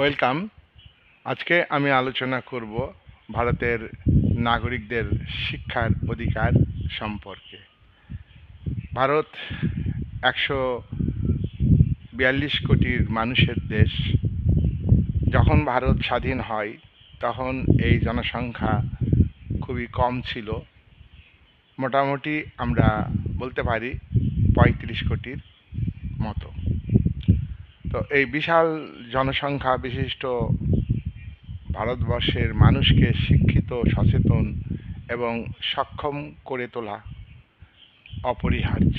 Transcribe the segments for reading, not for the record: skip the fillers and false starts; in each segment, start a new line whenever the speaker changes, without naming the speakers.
Welcome. আজকে আমি আলোচনা করব ভারতের নাগরিকদের শিক্ষার অধিকার সম্পর্কে। ভারত 142 কোটির মানুষের দেশ। যখন ভারত স্বাধীন হয় তখন এই জনসংখ্যা খুবই কম ছিল। মোটামুটি আমরা বলতে পারি 35 কোটির মতো। তো এই বিশাল জনসংখ্যা বিশিষ্ট ভারতবর্ষের মানুষকে শিক্ষিত, সচেতন এবং সক্ষম করে তোলা অপরিহার্য।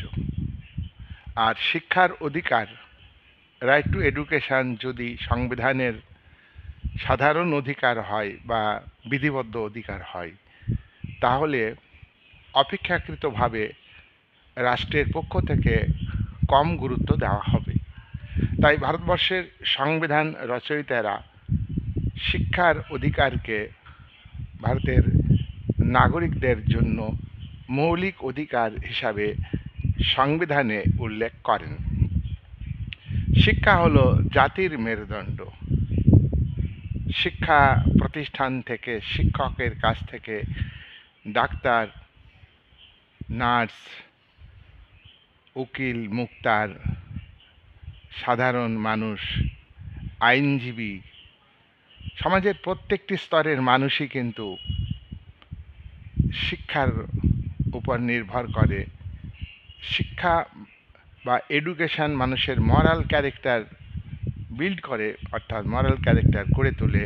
আর শিক্ষার অধিকার, রাইট টু এডুকেশন, যদি সংবিধানের সাধারণ অধিকার হয় বা বিধিবদ্ধ অধিকার হয়, তাহলে অপেক্ষাকৃতভাবে রাষ্ট্রের পক্ষ থেকে কম গুরুত্ব দেওয়া হবে। তাই ভারতবর্ষের সংবিধান রচয়িতারা শিক্ষার অধিকারকে ভারতের নাগরিকদের জন্য মৌলিক অধিকার হিসাবে সংবিধানে উল্লেখ করেন। শিক্ষা হলো জাতির মেরুদণ্ড। শিক্ষা প্রতিষ্ঠান থেকে, শিক্ষকের কাছ থেকে ডাক্তার, নার্স, উকিল, মুক্তার, সাধারণ মানুষ, আইনজীবী, সমাজের প্রত্যেকটি স্তরের মানুষই কিন্তু শিক্ষার উপর নির্ভর করে। শিক্ষা বা এডুকেশন মানুষের মরাল ক্যারেক্টার বিল্ড করে, অর্থাৎ মরাল ক্যারেক্টার গড়ে তোলে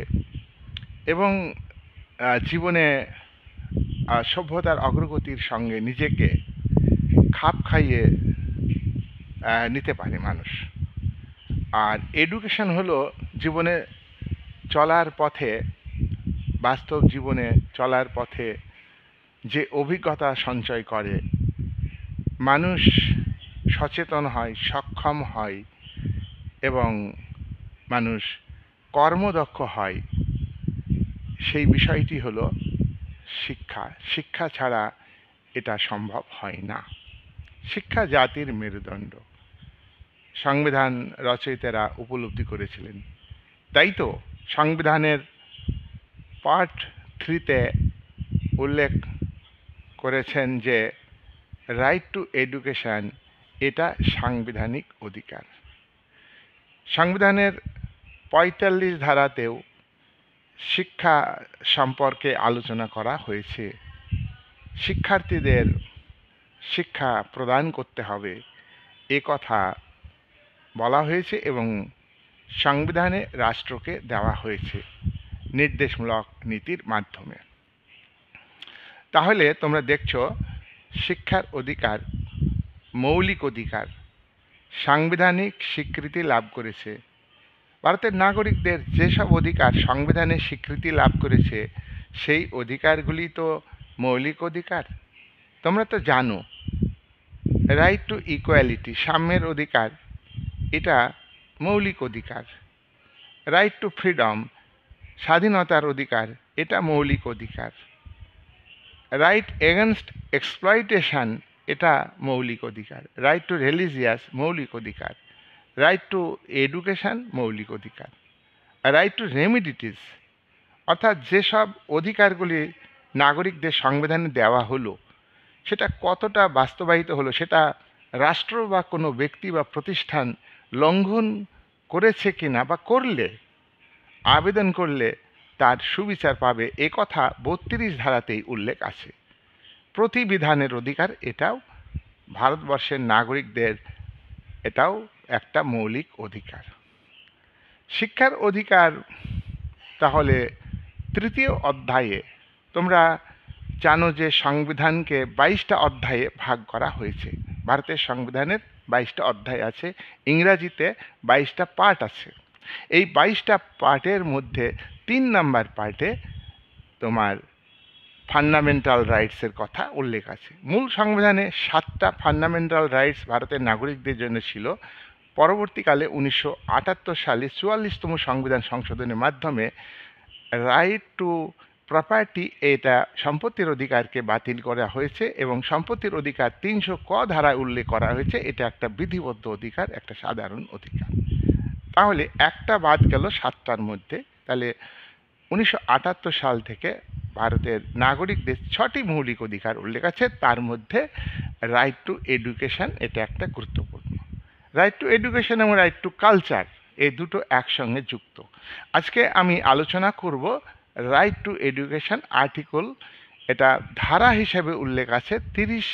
এবং জীবনে সভ্যতার অগ্রগতির সঙ্গে নিজেকে খাপ খাইয়ে নিতে পারে মানুষ। আর এডুকেশন হলো জীবনে চলার পথে, বাস্তব জীবনে চলার পথে যে অভিজ্ঞতা সঞ্চয় করে, মানুষ সচেতন হয়, সক্ষম হয় এবং মানুষ কর্মদক্ষ হয়, সেই বিষয়টি হলো শিক্ষা। শিক্ষা ছাড়া এটা সম্ভব হয় না। শিক্ষা জাতির মেরুদণ্ড, সংবিধান রচয়িতারা উপলব্ধি করেছিলেন। তাই তো সংবিধানের পার্ট 3-তে উল্লেখ করেছেন যে রাইট টু এডুকেশন এটা সাংবিধানিক অধিকার। সংবিধানের 45 ধারাতেও শিক্ষা সম্পর্কে আলোচনা করা হয়েছে। শিক্ষার্থীদের শিক্ষা প্রদান করতে হবে, এ কথা বলা হয়েছে এবং সংবিধানে রাষ্ট্রকে দেওয়া হয়েছে নির্দেশমূলক নীতির মাধ্যমে। তাহলে তোমরা দেখছো শিক্ষার অধিকার মৌলিক অধিকার, সাংবিধানিক স্বীকৃতি লাভ করেছে। ভারতের নাগরিকদের যেসব অধিকার সংবিধানে স্বীকৃতি লাভ করেছে, সেই অধিকারগুলি তো মৌলিক অধিকার। তোমরা তো জানো রাইট টু ইকুয়ালিটি, সাম্যের অধিকার, এটা মৌলিক অধিকার। রাইট টু ফ্রিডম, স্বাধীনতার অধিকার, এটা মৌলিক অধিকার। রাইট এগেনস্ট এক্সপ্লয়টেশন, এটা মৌলিক অধিকার। রাইট টু রিলিজিয়াস, মৌলিক অধিকার। রাইট টু এডুকেশন, মৌলিক অধিকার। রাইট টু রেমিডিটিস, অর্থাৎ যেসব অধিকারগুলি নাগরিকদের সংবিধানে দেওয়া হলো, সেটা কতটা বাস্তবায়িত হলো, সেটা রাষ্ট্র বা কোনো ব্যক্তি বা প্রতিষ্ঠান লঙ্ঘন করেছে কিনা, বা করলে, আবেদন করলে তার সুবিচার পাবে, এ কথা 32 ধারাতেই উল্লেখ আছে। প্রতিবিধানের অধিকার, এটাও ভারতবর্ষের নাগরিকদের, এটাও একটা মৌলিক অধিকার। শিক্ষার অধিকার তাহলে 3য় অধ্যায়ে, তোমরা জানো যে সংবিধানকে 22টা অধ্যায়ে ভাগ করা হয়েছে। ভারতের সংবিধানের 22টা অধ্যায় আছে, ইংরাজিতে 22টা পার্ট আছে। এই 22টা পার্টের মধ্যে 3 নম্বর পার্টে তোমার ফান্ডামেন্টাল রাইটসের কথা উল্লেখ আছে। মূল সংবিধানে 7টা ফান্ডামেন্টাল রাইটস ভারতের নাগরিকদের জন্য ছিল। পরবর্তীকালে 1978 সালে 44তম সংবিধান সংশোধনের মাধ্যমে রাইট টু প্রপার্টি, এটা সম্পত্তির অধিকারকে বাতিল করা হয়েছে এবং সম্পত্তির অধিকার 300 ক ধারায় উল্লেখ করা হয়েছে। এটা একটা বিধিবদ্ধ অধিকার, একটা সাধারণ অধিকার। তাহলে একটা বাদ গেল 7টার মধ্যে। তাহলে 1978 সাল থেকে ভারতের নাগরিকদের 6টি মৌলিক অধিকার উল্লেখ আছে, তার মধ্যে রাইট টু এডুকেশন এটা একটা গুরুত্বপূর্ণ। রাইট টু এডুকেশন এবং রাইট টু কালচার এই দুটো একসঙ্গে যুক্ত। আজকে আমি আলোচনা করব রাইট টু এডুকেশন আর্টিকেল, এটা ধারা হিসেবে উল্লেখ আছে 30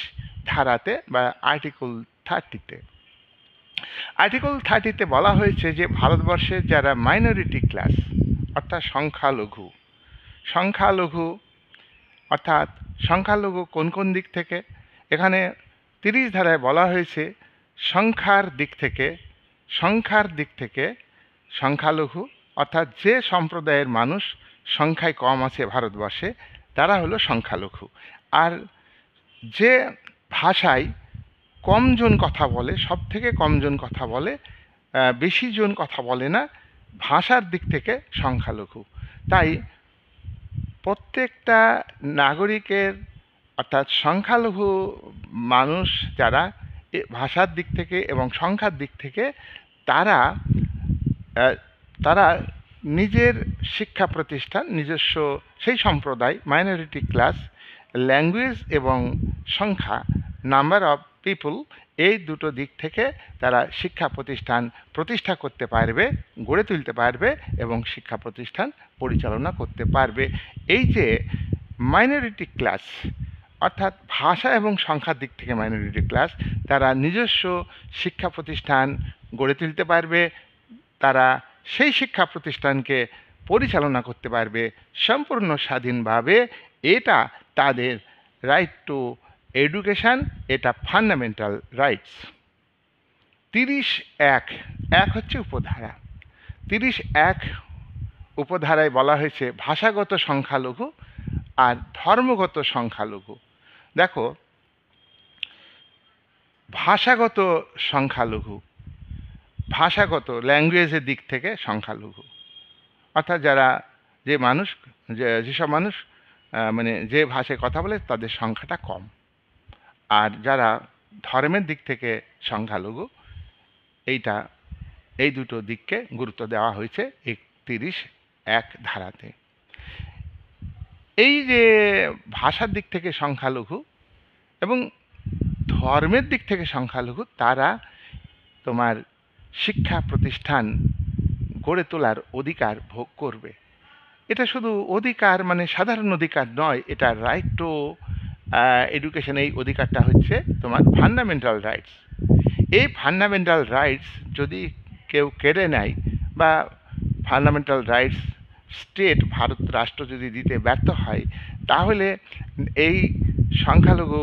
ধারাতে বা আর্টিকেল 30-তে। আর্টিকেল 30-তে বলা হয়েছে যে ভারতবর্ষের যারা মাইনরিটি ক্লাস অর্থাৎ সংখ্যালঘু অর্থাৎ সংখ্যালঘু কোন কোন দিক থেকে, এখানে 30 ধারায় বলা হয়েছে সংখ্যার দিক থেকে সংখ্যালঘু অর্থাৎ যে সম্প্রদায়ের মানুষ সংখ্যায় কম আছে ভারতবর্ষে তারা হলো সংখ্যালঘু। আর যে ভাষায় কমজন কথা বলে, সব থেকে কমজন কথা বলে, বেশি জন কথা বলে না, ভাষার দিক থেকে সংখ্যালঘু। তাই প্রত্যেকটা নাগরিকের অর্থাৎ সংখ্যালঘু মানুষ যারা ভাষার দিক থেকে এবং সংখ্যার দিক থেকে তারা নিজের শিক্ষা প্রতিষ্ঠান নিজস্ব সেই সম্প্রদায় মাইনরিটি ক্লাস ল্যাঙ্গুয়েজ এবং সংখ্যা নাম্বার অফ পিপল এই দুটো দিক থেকে তারা শিক্ষা প্রতিষ্ঠান প্রতিষ্ঠা করতে পারবে, গড়ে তুলতে পারবে এবং শিক্ষা প্রতিষ্ঠান পরিচালনা করতে পারবে। এই যে মাইনরিটি ক্লাস অর্থাৎ ভাষা এবং সংখ্যার দিক থেকে মাইনরিটি ক্লাস, তারা নিজস্ব শিক্ষা প্রতিষ্ঠান গড়ে তুলতে পারবে, তারা সেই শিক্ষা প্রতিষ্ঠানকে পরিচালনা করতে পারবে সম্পূর্ণ স্বাধীনভাবে। এটা তাদের রাইট টু এডুকেশন, এটা ফান্ডামেন্টাল রাইটস। 30(1) হচ্ছে উপধারা। 30(1) উপধারায় বলা হয়েছে ভাষাগত সংখ্যালঘু আর ধর্মগত সংখ্যালঘু। দেখো, ভাষাগত সংখ্যালঘু, ভাষাগত ল্যাঙ্গুয়েজের দিক থেকে সংখ্যালঘু অর্থাৎ যেসব মানুষ মানে যে ভাষায় কথা বলে তাদের সংখ্যাটা কম। আর যারা ধর্মের দিক থেকে সংখ্যালঘু, এই দুটো দিককে গুরুত্ব দেওয়া হয়েছে এই 30(1) ধারাতে। এই যে ভাষার দিক থেকে সংখ্যালঘু এবং ধর্মের দিক থেকে সংখ্যালঘু, তারা তোমার শিক্ষা প্রতিষ্ঠান গড়ে তোলার অধিকার ভোগ করবে। এটা শুধু অধিকার মানে সাধারণ অধিকার নয়, এটা রাইট টু এডুকেশন, এই অধিকারটা হচ্ছে তোমার ফান্ডামেন্টাল রাইটস। এই ফান্ডামেন্টাল রাইটস যদি কেউ কেড়ে নেয় বা ফান্ডামেন্টাল রাইটস ভারত রাষ্ট্র যদি দিতে ব্যর্থ হয়, তাহলে এই সংখ্যালঘু,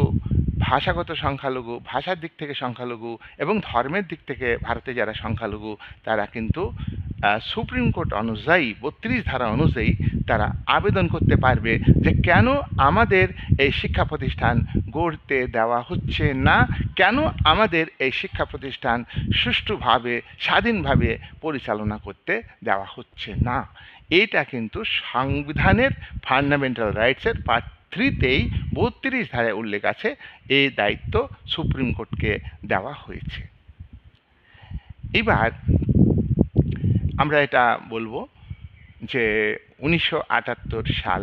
ভাষাগত সংখ্যালঘু, ভাষার দিক থেকে সংখ্যালঘু এবং ধর্মের দিক থেকে ভারতে যারা সংখ্যালঘু, তারা কিন্তু সুপ্রিম কোর্ট অনুযায়ী 32 ধারা অনুযায়ী তারা আবেদন করতে পারবে যে কেন আমাদের এই শিক্ষা প্রতিষ্ঠান গড়তে দেওয়া হচ্ছে না, কেন আমাদের এই শিক্ষা প্রতিষ্ঠান সুষ্ঠুভাবে স্বাধীনভাবে পরিচালনা করতে দেওয়া হচ্ছে না। এইটা কিন্তু সংবিধানের ফান্ডামেন্টাল রাইটসের পার্ট 3-তেই 32 ধারায় উল্লেখ আছে। এই দায়িত্ব সুপ্রিম কোর্টকে দেওয়া হয়েছে। এবার আমরা এটা বলবো যে 1978 সাল,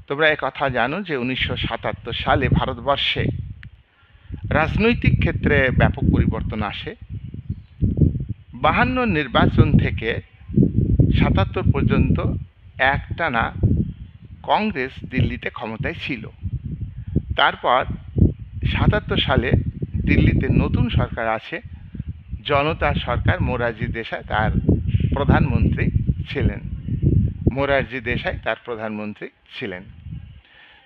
তোমরা কথা জানো যে 1977 সালে ভারতবর্ষে রাজনৈতিক ক্ষেত্রে ব্যাপক পরিবর্তন আসে। 52 নির্বাচন থেকে 77 পর্যন্ত একটানা কংগ্রেস দিল্লিতে ক্ষমতায় ছিল। তারপর 77 সালে দিল্লিতে নতুন সরকার আছে, জনতা সরকার। মোরারজি দেশাই তার প্রধানমন্ত্রী ছিলেন।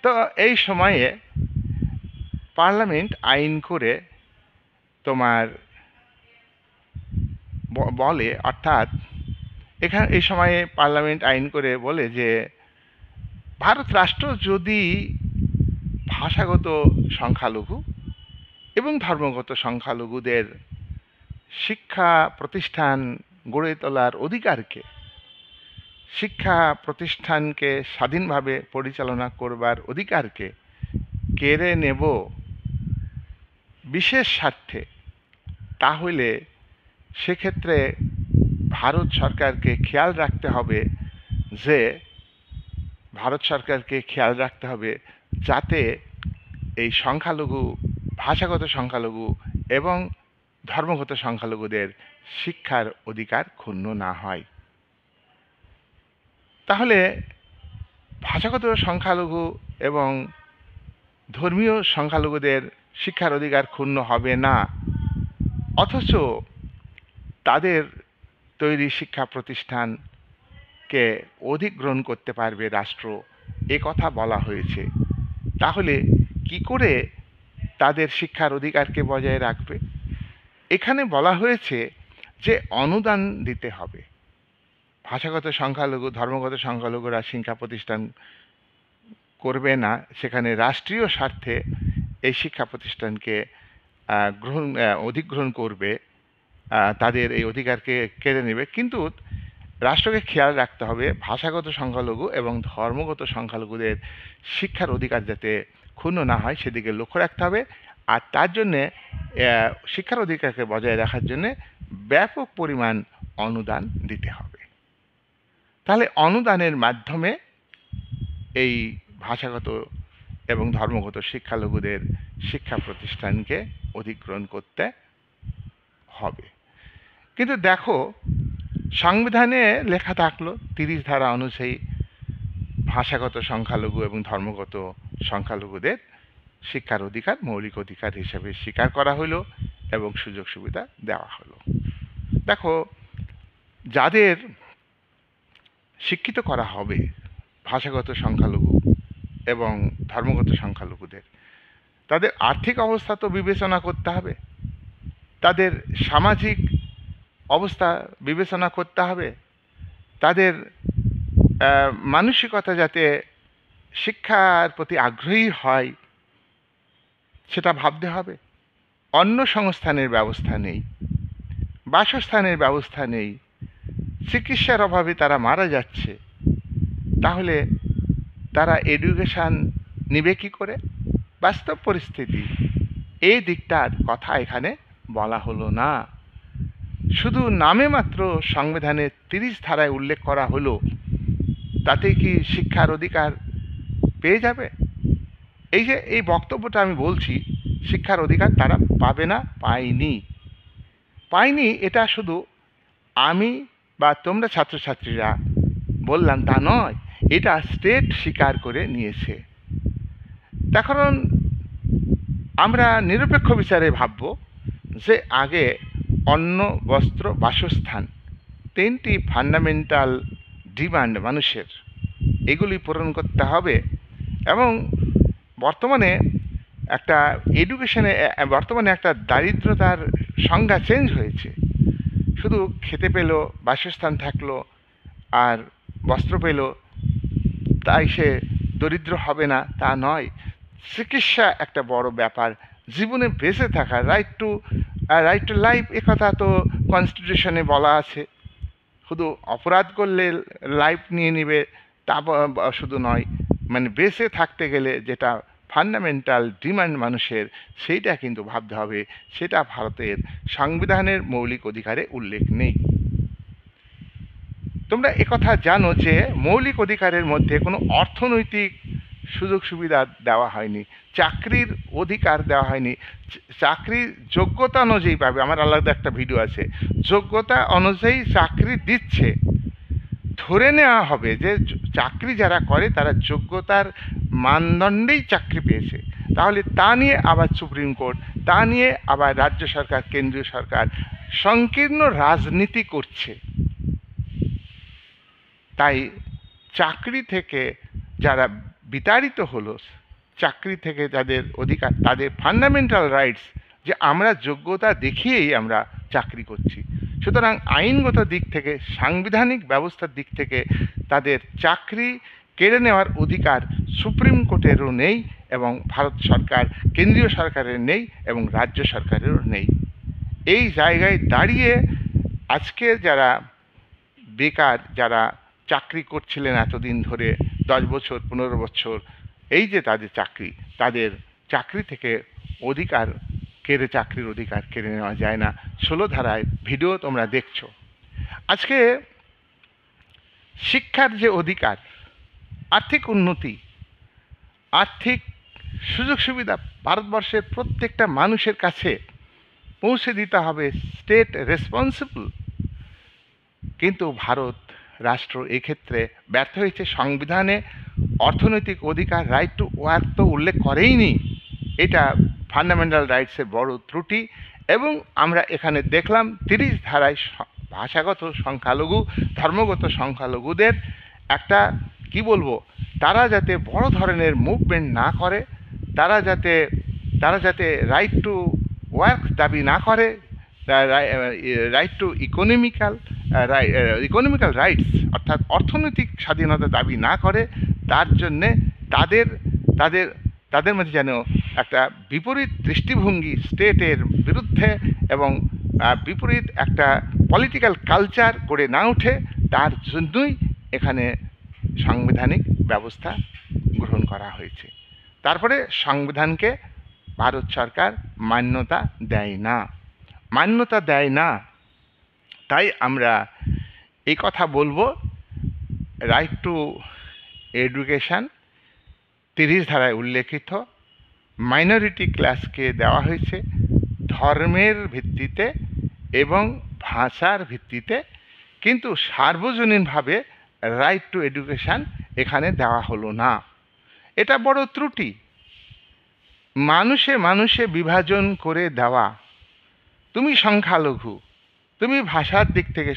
তো এই সময়ে পার্লামেন্ট আইন করে তোমার বলে, অর্থাৎ এই সময়ে পার্লামেন্ট আইন করে বলে যে ভারত রাষ্ট্র যদি ভাষাগত সংখ্যালঘু এবং ধর্মগত সংখ্যালঘুদের শিক্ষা প্রতিষ্ঠান গড়ে তোলার অধিকারকে, শিক্ষা প্রতিষ্ঠানকে স্বাধীনভাবে পরিচালনা করবার অধিকারকে কেড়ে নেব বিশেষ স্বার্থে, তাহলে সেক্ষেত্রে ভারত সরকারকে খেয়াল রাখতে হবে যে যাতে এই সংখ্যালঘু, ভাষাগত সংখ্যালঘু এবং ধর্মগত সংখ্যালঘুদের শিক্ষার অধিকার ক্ষুণ্ণ না হয়। তাহলে ভাষাগত সংখ্যালঘু এবং ধর্মীয় সংখ্যালঘুদের শিক্ষার অধিকার ক্ষুণ্ণ হবে না, অথচ তাদের তৈরি শিক্ষা প্রতিষ্ঠানকে অধিগ্রহণ করতে পারবে রাষ্ট্র, এ কথা বলা হয়েছে। তাহলে কি করে তাদের শিক্ষার অধিকারকে বজায় রাখবে? এখানে বলা হয়েছে যে অনুদান দিতে হবে। ভাষাগত সংখ্যালঘু, ধর্মগত সংখ্যালঘুরা শিক্ষা প্রতিষ্ঠান করবে না, সেখানে রাষ্ট্রীয় স্বার্থে এই শিক্ষা প্রতিষ্ঠানকে অধিগ্রহণ করবে, তাদের এই অধিকারকে কেড়ে নেবে। কিন্তু রাষ্ট্রকে খেয়াল রাখতে হবে ভাষাগত সংখ্যালঘু এবং ধর্মগত সংখ্যালঘুদের শিক্ষার অধিকার যাতে ক্ষুণ্ণ না হয় সেদিকে লক্ষ্য রাখতে হবে। আর তার জন্যে শিক্ষার অধিকারকে বজায় রাখার জন্যে ব্যাপক পরিমাণ অনুদান দিতে হবে। তাহলে অনুদানের মাধ্যমে এই ভাষাগত এবং ধর্মগত শিক্ষালঘুদের শিক্ষা প্রতিষ্ঠানকে অধিগ্রহণ করতে হবে। কিন্তু দেখো, সংবিধানে লেখা থাকলো 30 ধারা অনুযায়ী ভাষাগত সংখ্যালঘু এবং ধর্মগত সংখ্যালঘুদের শিক্ষার অধিকার মৌলিক অধিকার হিসেবে স্বীকার করা হলো এবং সুযোগ সুবিধা দেওয়া হলো। দেখো, যাদের শিক্ষিত করা হবে ভাষাগত সংখ্যালঘু এবং ধর্মগত সংখ্যালঘুদের, তাদের আর্থিক অবস্থা তো বিবেচনা করতে হবে, তাদের সামাজিক অবস্থা বিবেচনা করতে হবে, তাদের মানসিকতা যাতে শিক্ষার প্রতি আগ্রহী হয় সেটা ভাবতে হবে। অন্ন সংস্থানের ব্যবস্থা নেই, বাসস্থানের ব্যবস্থা নেই, চিকিৎসার অভাবে তারা মারা যাচ্ছে, তাহলে তারা এডুকেশান নেবে কী করে? বাস্তব পরিস্থিতি, এই দিকটার কথা এখানে বলা হলো না। শুধু নামে মাত্র সংবিধানে 30 ধারায় উল্লেখ করা হলো, তাতে কি শিক্ষার অধিকার পেয়ে যাবে? এই যে এই বক্তব্যটা আমি বলছি, শিক্ষার অধিকার তারা পাবে না, পায়নি, এটা শুধু আমি বা তোমরা ছাত্রছাত্রীরা বললাম তা নয়, এটা স্টেট স্বীকার করে নিয়েছে। তার কারণ আমরা নিরপেক্ষ বিচারে ভাবব যে আগে অন্ন, বস্ত্র, বাসস্থান, 3টি ফান্ডামেন্টাল ডিমান্ড মানুষের, এগুলি পূরণ করতে হবে। এবং বর্তমানে একটা দারিদ্রতার সংজ্ঞা চেঞ্জ হয়েছে। শুধু খেতে পেল, বাসস্থান থাকলো আর বস্ত্র পেল, তাই সে দরিদ্র হবে না তা নয়। চিকিৎসা একটা বড় ব্যাপার, জীবনে বেঁচে থাকা, রাইট টু লাইফ, একথা তো কনস্টিটিউশনে বলা আছে। শুধু অপরাধ করলে লাইফ নিয়ে নেবে তা শুধু নয়, মানে বেঁচে থাকতে গেলে যেটা ফান্ডামেন্টাল ডিমান্ড মানুষের, সেইটা কিন্তু ভাবতে হবে। সেটা ভারতের সংবিধানের মৌলিক অধিকারে উল্লেখ নেই। তোমরা একথা জানো যে মৌলিক অধিকারের মধ্যে কোনো অর্থনৈতিক সুযোগ সুবিধা দেওয়া হয়নি, চাকরির অধিকার দেওয়া হয়নি। চাকরির যোগ্যতা অনুযায়ী পাবে, আমার আলাদা একটা ভিডিও আছে, যোগ্যতা অনুযায়ী চাকরি দিচ্ছে। ধরে নেওয়া হবে যে চাকরি যারা করে তারা যোগ্যতার মানদণ্ডেই চাকরি পেয়েছে, তাহলে তা নিয়ে আবার সুপ্রিম কোর্ট, তা নিয়ে আবার রাজ্য সরকার, কেন্দ্রীয় সরকার সংকীর্ণ রাজনীতি করছে। তাই চাকরি থেকে যারা বিতাড়িত হলো, চাকরি থেকে যাদের অধিকার, তাদের ফান্ডামেন্টাল রাইটস যে আমরা যোগ্যতা দেখিয়েই আমরা চাকরি করছি, সুতরাং আইনগত দিক থেকে, সাংবিধানিক ব্যবস্থার দিক থেকে তাদের চাকরি কেড়ে নেওয়ার অধিকার সুপ্রিম কোর্টেরও নেই এবং ভারত সরকার, কেন্দ্রীয় সরকারের নেই এবং রাজ্য সরকারেরও নেই। এই জায়গায় দাঁড়িয়ে আজকে যারা বেকার, যারা চাকরি করছিলেন এতদিন ধরে, 10 বছর 15 বছর, এই যে তাদের চাকরি থেকে চাকরির অধিকার কেড়ে নেওয়া যায় না। 16 ধারায় ভিডিও তোমরা দেখছো। আজকে শিক্ষার যে অধিকার, আর্থিক উন্নতি, আর্থিক সুযোগ সুবিধা ভারতবর্ষের প্রত্যেকটা মানুষের কাছে পৌঁছে দিতে হবে, স্টেট রেসপন্সিবল। কিন্তু ভারত রাষ্ট্র এক্ষেত্রে ব্যর্থ হয়েছে। সংবিধানে অর্থনৈতিক অধিকার, রাইট টু ওয়ার্ক তো উল্লেখ করেইনি। এটা ফান্ডামেন্টাল রাইটসের বড় ত্রুটি। এবং আমরা এখানে দেখলাম 30 ধারায় ভাষাগত সংখ্যালঘু, ধর্মগত সংখ্যালঘুদের একটা কি বলবো, তারা যাতে বড় ধরনের মুভমেন্ট না করে, তারা যাতে রাইট টু ওয়ার্ক দাবি না করে, রাইট টু ইকোনমিক্যাল রাইটস অর্থাৎ অর্থনৈতিক স্বাধীনতা দাবি না করে, তার জন্যে তাদের তাদের তাদের মধ্যে যেন একটা বিপরীত দৃষ্টিভঙ্গি স্টেটের বিরুদ্ধে এবং বিপরীত একটা পলিটিক্যাল কালচার গড়ে না ওঠে, তার জন্যই এখানে সাংবিধানিক ব্যবস্থা গ্রহণ করা হয়েছে। তারপরে সংবিধানকে ভারত সরকার মান্যতা দেয় না। তাই আমরা এই কথা বলবো, রাইট টু এডুকেশন 30 ধারায় উল্লেখিত মাইনরিটি ক্লাসকে দেওয়া হয়েছে ধর্মের ভিত্তিতে এবং ভাষার ভিত্তিতে, কিন্তু সার্বজনীনভাবে রাইট টু এডুকেশন এখানে দেওয়া হলো না। এটা বড় ত্রুটি। মানুষে বিভাজন করে দেওয়া, তুমি সংখ্যালঘু, তুমি ভাষার দিক থেকে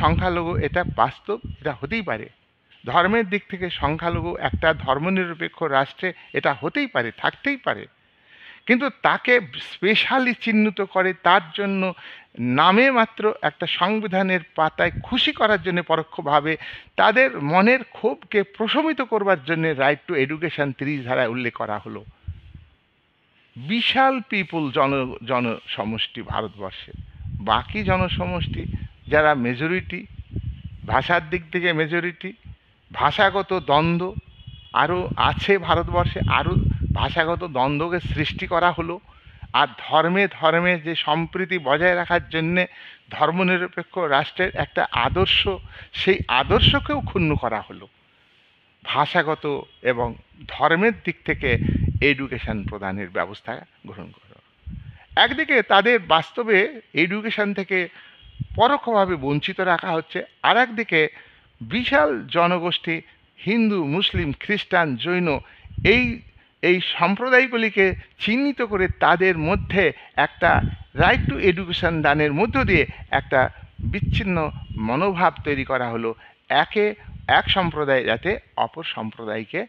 সংখ্যালঘু, এটা বাস্তব, এটা হতেই পারে। ধর্মের দিক থেকে সংখ্যালঘু একটা ধর্মনিরপেক্ষ রাষ্ট্রে এটা হতেই পারে, থাকতেই পারে। কিন্তু তাকে স্পেশালি চিহ্নিত করে তার জন্য নামে মাত্র একটা সংবিধানের পাতায় খুশি করার জন্য পরোক্ষভাবে তাদের মনের ক্ষোভকে প্রশমিত করবার জন্য রাইট টু এডুকেশন 30 ধারায় উল্লেখ করা হলো। বিশাল পিপুল জনসমষ্টি ভারতবর্ষে, বাকি জনসমষ্টি যারা মেজরিটি, ভাষার দিক থেকে মেজরিটি, ভাষাগত দ্বন্দ্ব আরও আছে ভারতবর্ষে, আরও ভাষাগত দ্বন্দ্বকে সৃষ্টি করা হলো। আর ধর্মে যে সম্প্রীতি বজায় রাখার জন্যে ধর্মনিরপেক্ষ রাষ্ট্রের একটা আদর্শ, সেই আদর্শকেও ক্ষুণ্ণ করা হলো ভাষাগত এবং ধর্মের দিক থেকে এডুকেশন প্রদানের ব্যবস্থা গ্রহণ করা। একদিকে তাদের বাস্তবে এডুকেশন থেকে পরোক্ষভাবে বঞ্চিত রাখা হচ্ছে, আর একদিকে বিশাল জনগোষ্ঠী হিন্দু, মুসলিম, খ্রিস্টান, জৈন এই সম্প্রদায়গুলিকে চিহ্নিত করে তাদের মধ্যে একটা রাইট টু এডুকেশন দানের মধ্য দিয়ে একটা বিচ্ছিন্ন মনোভাব তৈরি করা হলো। এক সম্প্রদায় যাতে অপর সম্প্রদায়কে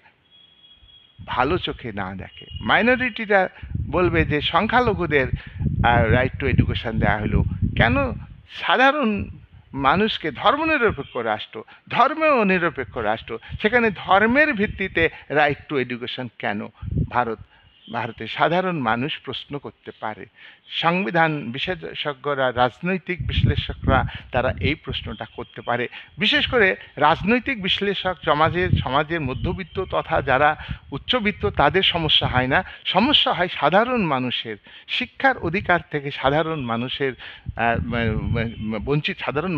ভালো চোখে না দেখে। মাইনরিটিরা বলবে যে সংখ্যালঘুদের রাইট টু এডুকেশন দেওয়া হলো কেন? সাধারণ মানুষকে, ধর্মনিরপেক্ষ রাষ্ট্র, ধর্মেও নিরপেক্ষ রাষ্ট্র, সেখানে ধর্মের ভিত্তিতে রাইট টু এডুকেশন কেন? ভারতের সাধারণ মানুষ প্রশ্ন করতে পারে। সংবিধান বিশেষজ্ঞরা, রাজনৈতিক বিশ্লেষকরা তারা এই প্রশ্নটা করতে পারে। বিশেষ করে রাজনৈতিক বিশ্লেষক সমাজের মধ্যবিত্ত তথা যারা উচ্চবিত্ত তাদের সমস্যা হয় না, সমস্যা হয় সাধারণ মানুষের। শিক্ষার অধিকার থেকে সাধারণ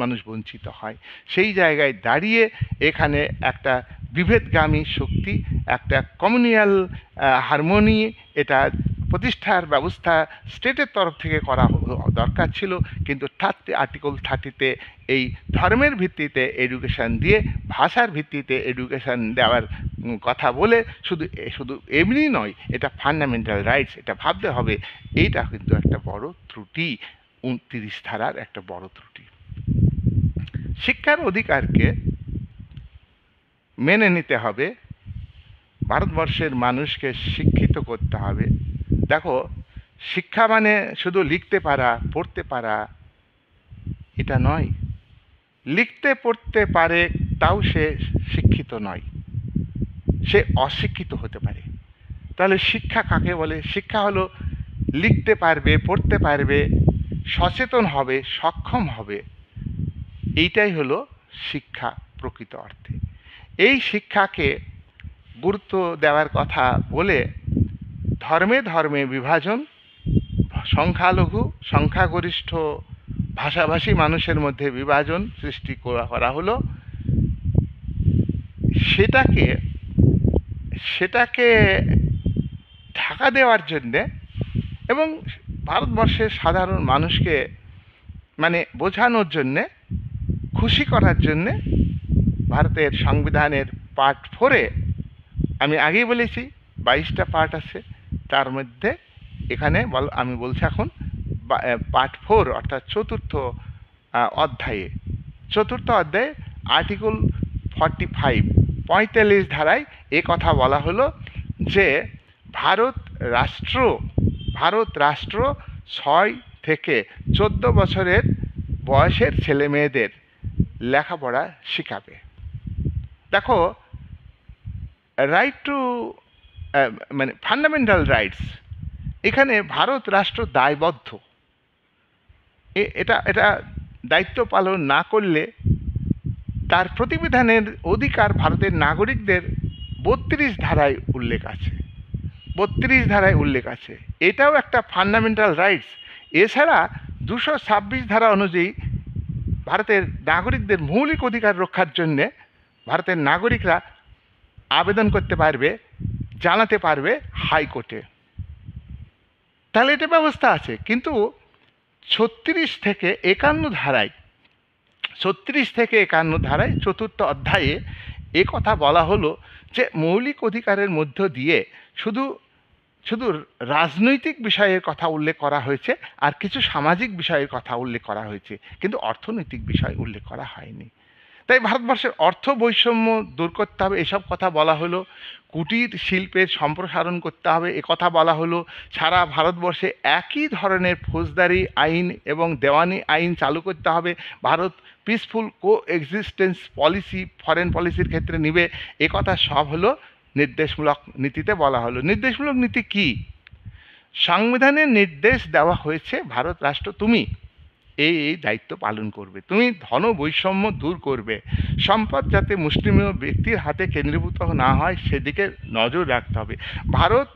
মানুষ বঞ্চিত হয়। সেই জায়গায় দাঁড়িয়ে এখানে একটা বিভেদগামী শক্তি, একটা কমিউনাল হারমোনি এটা প্রতিষ্ঠার ব্যবস্থা স্টেটের তরফ থেকে করা দরকার ছিল। কিন্তু আর্টিকেল 30-তে এই ধর্মের ভিত্তিতে এডুকেশন দিয়ে, ভাষার ভিত্তিতে এডুকেশন দেওয়ার কথা বলে শুধু এমনি নয়, এটা ফান্ডামেন্টাল রাইটস, এটা ভাবতে হবে। এইটা কিন্তু একটা বড় ত্রুটি, 29 ধারার একটা বড় ত্রুটি। শিক্ষার অধিকারকে মেনে নিতে হবে, ভারতবর্ষের মানুষকে শিক্ষিত করতে হবে। দেখো, শিক্ষা মানে শুধু লিখতে পারা, পড়তে পারা এটা নয়। লিখতে পড়তে পারে তাও সে শিক্ষিত নয়, সে অশিক্ষিত হতে পারে। তাহলে শিক্ষা কাকে বলে? শিক্ষা হলো লিখতে পারবে, পড়তে পারবে, সচেতন হবে, সক্ষম হবে। এইটাই হলো শিক্ষা প্রকৃত অর্থে। এই শিক্ষাকে গুরুত্ব দেওয়ার কথা বলে ধর্মে বিভাজন, সংখ্যালঘু সংখ্যাগরিষ্ঠ ভাষাভাষী মানুষের মধ্যে বিভাজন সৃষ্টি করা হলো, সেটাকে সেটাকে ঢাকা দেওয়ার জন্যে এবং ভারতবর্ষের সাধারণ মানুষকে মানে বোঝানোর জন্যে, খুশি করার জন্যে ভারতের সংবিধানের পার্ট 4-এ আমি আগেই বলেছি 22টা পার্ট আছে, তার মধ্যে এখানে আমি বলছি এখন পার্ট 4 অর্থাৎ চতুর্থ অধ্যায়ে আর্টিকেল 45 ধারায় এ কথা বলা হলো যে ভারত রাষ্ট্র 6 থেকে 14 বছরের বয়সের ছেলে মেয়েদের লেখাপড়া শেখাবে। দেখো, রাইট টু মানে ফান্ডামেন্টাল রাইটস, এখানে ভারত রাষ্ট্র দায়বদ্ধ। এটা দায়িত্ব পালন না করলে তার প্রতিবিধানের অধিকার ভারতের নাগরিকদের 32 ধারায় উল্লেখ আছে। এটাও একটা ফান্ডামেন্টাল রাইটস। এছাড়া 226 ধারা অনুযায়ী ভারতের নাগরিকদের মৌলিক অধিকার রক্ষার জন্যে ভারতের নাগরিকরা আবেদন করতে পারবে, জানাতে পারবে হাইকোর্টে। তাহলে এটা ব্যবস্থা আছে। কিন্তু 36 থেকে 51 ধারায় চতুর্থ অধ্যায়ে এ কথা বলা হলো যে মৌলিক অধিকারের মধ্য দিয়ে শুধু রাজনৈতিক বিষয়ের কথা উল্লেখ করা হয়েছে, আর কিছু সামাজিক বিষয়ের কথা উল্লেখ করা হয়েছে, কিন্তু অর্থনৈতিক বিষয় উল্লেখ করা হয়নি। তাই ভারতবর্ষের অর্থ বৈষম্য দূর করতে হবে, এসব কথা বলা হলো। কুটির শিল্পের সম্প্রসারণ করতে হবে, এ কথা বলা হলো। সারা ভারতবর্ষে একই ধরনের ফৌজদারি আইন এবং দেওয়ানি আইন চালু করতে হবে। Bharat peaceful coexistence policy foreign পলিসির ক্ষেত্রে নিবে, এ কথা সব হলো নির্দেশমূলক নীতিতে বলা হলো। নির্দেশমূলক নীতি কি? সংবিধানের নির্দেশ দেওয়া হয়েছে ভারত রাষ্ট্র তুমি এই দায়িত্ব পালন করবে, তুমি ধন বৈষম্য দূর করবে, সম্পদ যাতে মুষ্টিমেয় ব্যক্তির হাতে কেন্দ্রীভূত না হয় সেদিকে নজর রাখতে হবে। ভারত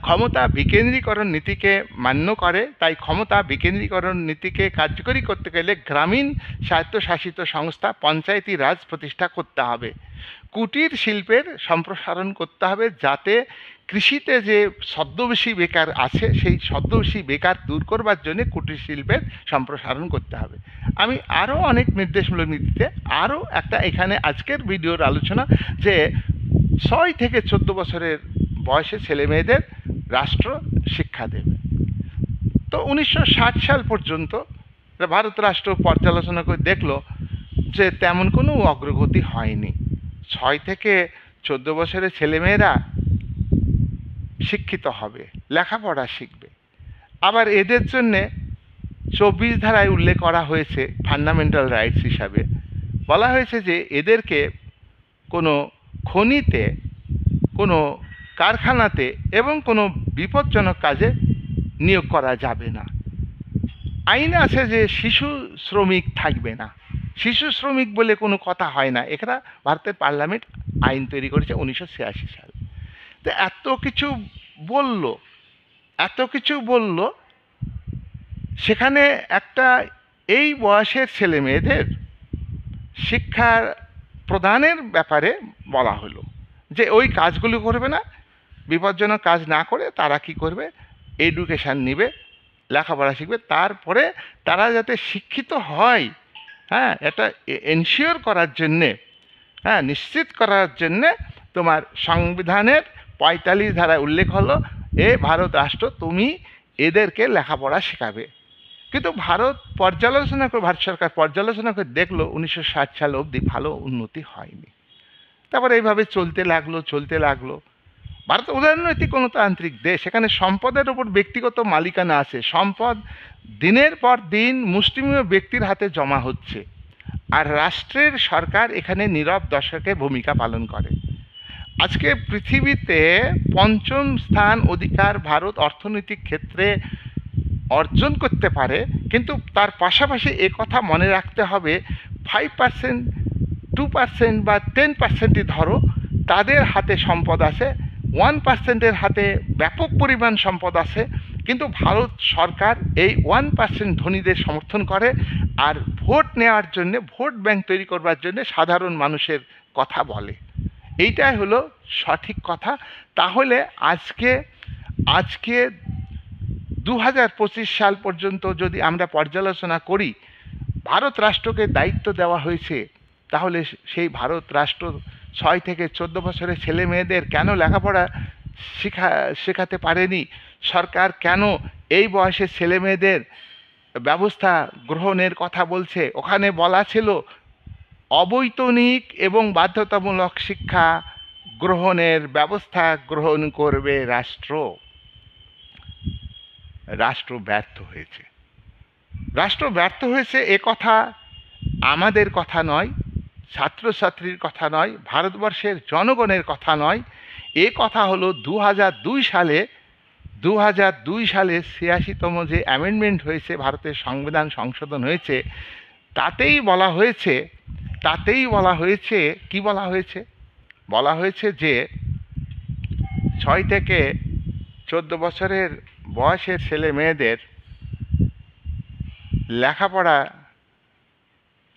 ক্ষমতা বিকেন্দ্রীকরণ নীতিকে মান্য করে, তাই ক্ষমতা বিকেন্দ্রীকরণ নীতিকে কার্যকরী করতে গেলে গ্রামীণ স্বায়ত্তশাসিত সংস্থা পঞ্চায়েতি রাজ প্রতিষ্ঠা করতে হবে। কুটির শিল্পের সম্প্রসারণ করতে হবে, যাতে কৃষিতে যে ছদ্মবেশী বেকার আছে সেই ছদ্মবেশী বেকার দূর করবার জন্য কুটির শিল্পের সম্প্রসারণ করতে হবে। আমি আরও অনেক নির্দেশমূলক নীতিতে আরও একটা এখানে আজকের ভিডিওর আলোচনা যে 6 থেকে 14 বছরের বয়সে ছেলে মেয়েদের রাষ্ট্র শিক্ষা দেবে। তো 1960 সাল পর্যন্ত ভারত রাষ্ট্র পর্যালোচনা করে দেখলো যে তেমন কোনো অগ্রগতি হয়নি। 6 থেকে 14 বছরের ছেলেমেয়েরা শিক্ষিত হবে, লেখাপড়া শিখবে। আবার এদের জন্যে 24 ধারায় উল্লেখ করা হয়েছে ফান্ডামেন্টাল রাইটস হিসাবে, বলা হয়েছে যে এদেরকে কোনো খনিতে, কোনো কারখানাতে এবং কোনো বিপজ্জনক কাজে নিয়োগ করা যাবে না। আইনে আছে যে শিশু শ্রমিক থাকবে না, শিশু শ্রমিক বলে কোনো কথা হয় না। এখানে ভারতের পার্লামেন্ট আইন তৈরি করেছে 1986 সালে। তো এত কিছু বলল, সেখানে একটা এই বয়সের ছেলে মেয়েদের শিক্ষার প্রদানের ব্যাপারে বলা হলো যে ওই কাজগুলো করবে না, বিপজ্জনক কাজ না করে তারা কি করবে, এডুকেশান নেবে, লেখাপড়া শিখবে, তারপরে তারা যাতে শিক্ষিত হয়, হ্যাঁ, এটা এনশিওর করার জন্যে, হ্যাঁ, নিশ্চিত করার জন্যে তোমার সংবিধানের 45 ধারায় উল্লেখ হলো ভারত রাষ্ট্র তুমি এদেরকে লেখাপড়া শেখাবে। কিন্তু ভারত সরকার পর্যালোচনা করে দেখলো 1960 সাল অবধি ভালো উন্নতি হয়নি। তারপর এইভাবে চলতে লাগলো। ভারত উদারনৈতিক গণতান্ত্রিক দেশ, এখানে সম্পদের উপর ব্যক্তিগত মালিকানা আছে, সম্পদ দিনের পর দিন মুষ্টিমেয় ব্যক্তির হাতে জমা হচ্ছে, আর রাষ্ট্রের সরকার এখানে নীরব দর্শকের ভূমিকা পালন করে। আজকে পৃথিবীতে 5ম স্থান অধিকার ভারত অর্থনৈতিক ক্ষেত্রে অর্জন করতে পারে, কিন্তু তার পাশাপাশি কথা মনে রাখতে হবে 5%, 2% বা 10%ই ধরো তাদের হাতে সম্পদ আছে, 1%-এর হাতে ব্যাপক পরিমাণ সম্পদ আছে, কিন্তু ভারত সরকার এই 1% ধনীদের সমর্থন করে, আর ভোট নেওয়ার জন্য, ভোট ব্যাংক তৈরি করবার জন্য সাধারণ মানুষের কথা বলে। এইটাই হলো সঠিক কথা। তাহলে আজকে আজকে 2025 সাল পর্যন্ত যদি আমরা পর্যালোচনা করি, ভারত রাষ্ট্রকে দায়িত্ব দেওয়া হয়েছে, তাহলে সেই ভারত রাষ্ট্র 6 থেকে 14 বছরের ছেলে মেয়েদের কেন লেখাপড়া শেখাতে পারেনি? সরকার কেন এই বয়সের ছেলে মেয়েদের ব্যবস্থা গ্রহণের কথা বলছে? ওখানে বলা ছিল অবৈতনিক এবং বাধ্যতামূলক শিক্ষা গ্রহণের ব্যবস্থা গ্রহণ করবে রাষ্ট্র। রাষ্ট্র ব্যর্থ হয়েছে। রাষ্ট্র ব্যর্থ হয়েছে এ কথা আমাদের কথা নয়, ছাত্রছাত্রীর কথা নয়, ভারতবর্ষের জনগণের কথা নয়। এ কথা হলো 2002 সালে 86তম যে অ্যামেন্ডমেন্ট হয়েছে, ভারতের সংবিধান সংশোধন হয়েছে, তাতেই বলা হয়েছে কি বলা হয়েছে? বলা হয়েছে যে 6 থেকে 14 বছরের বয়সের ছেলে মেয়েদের লেখাপড়া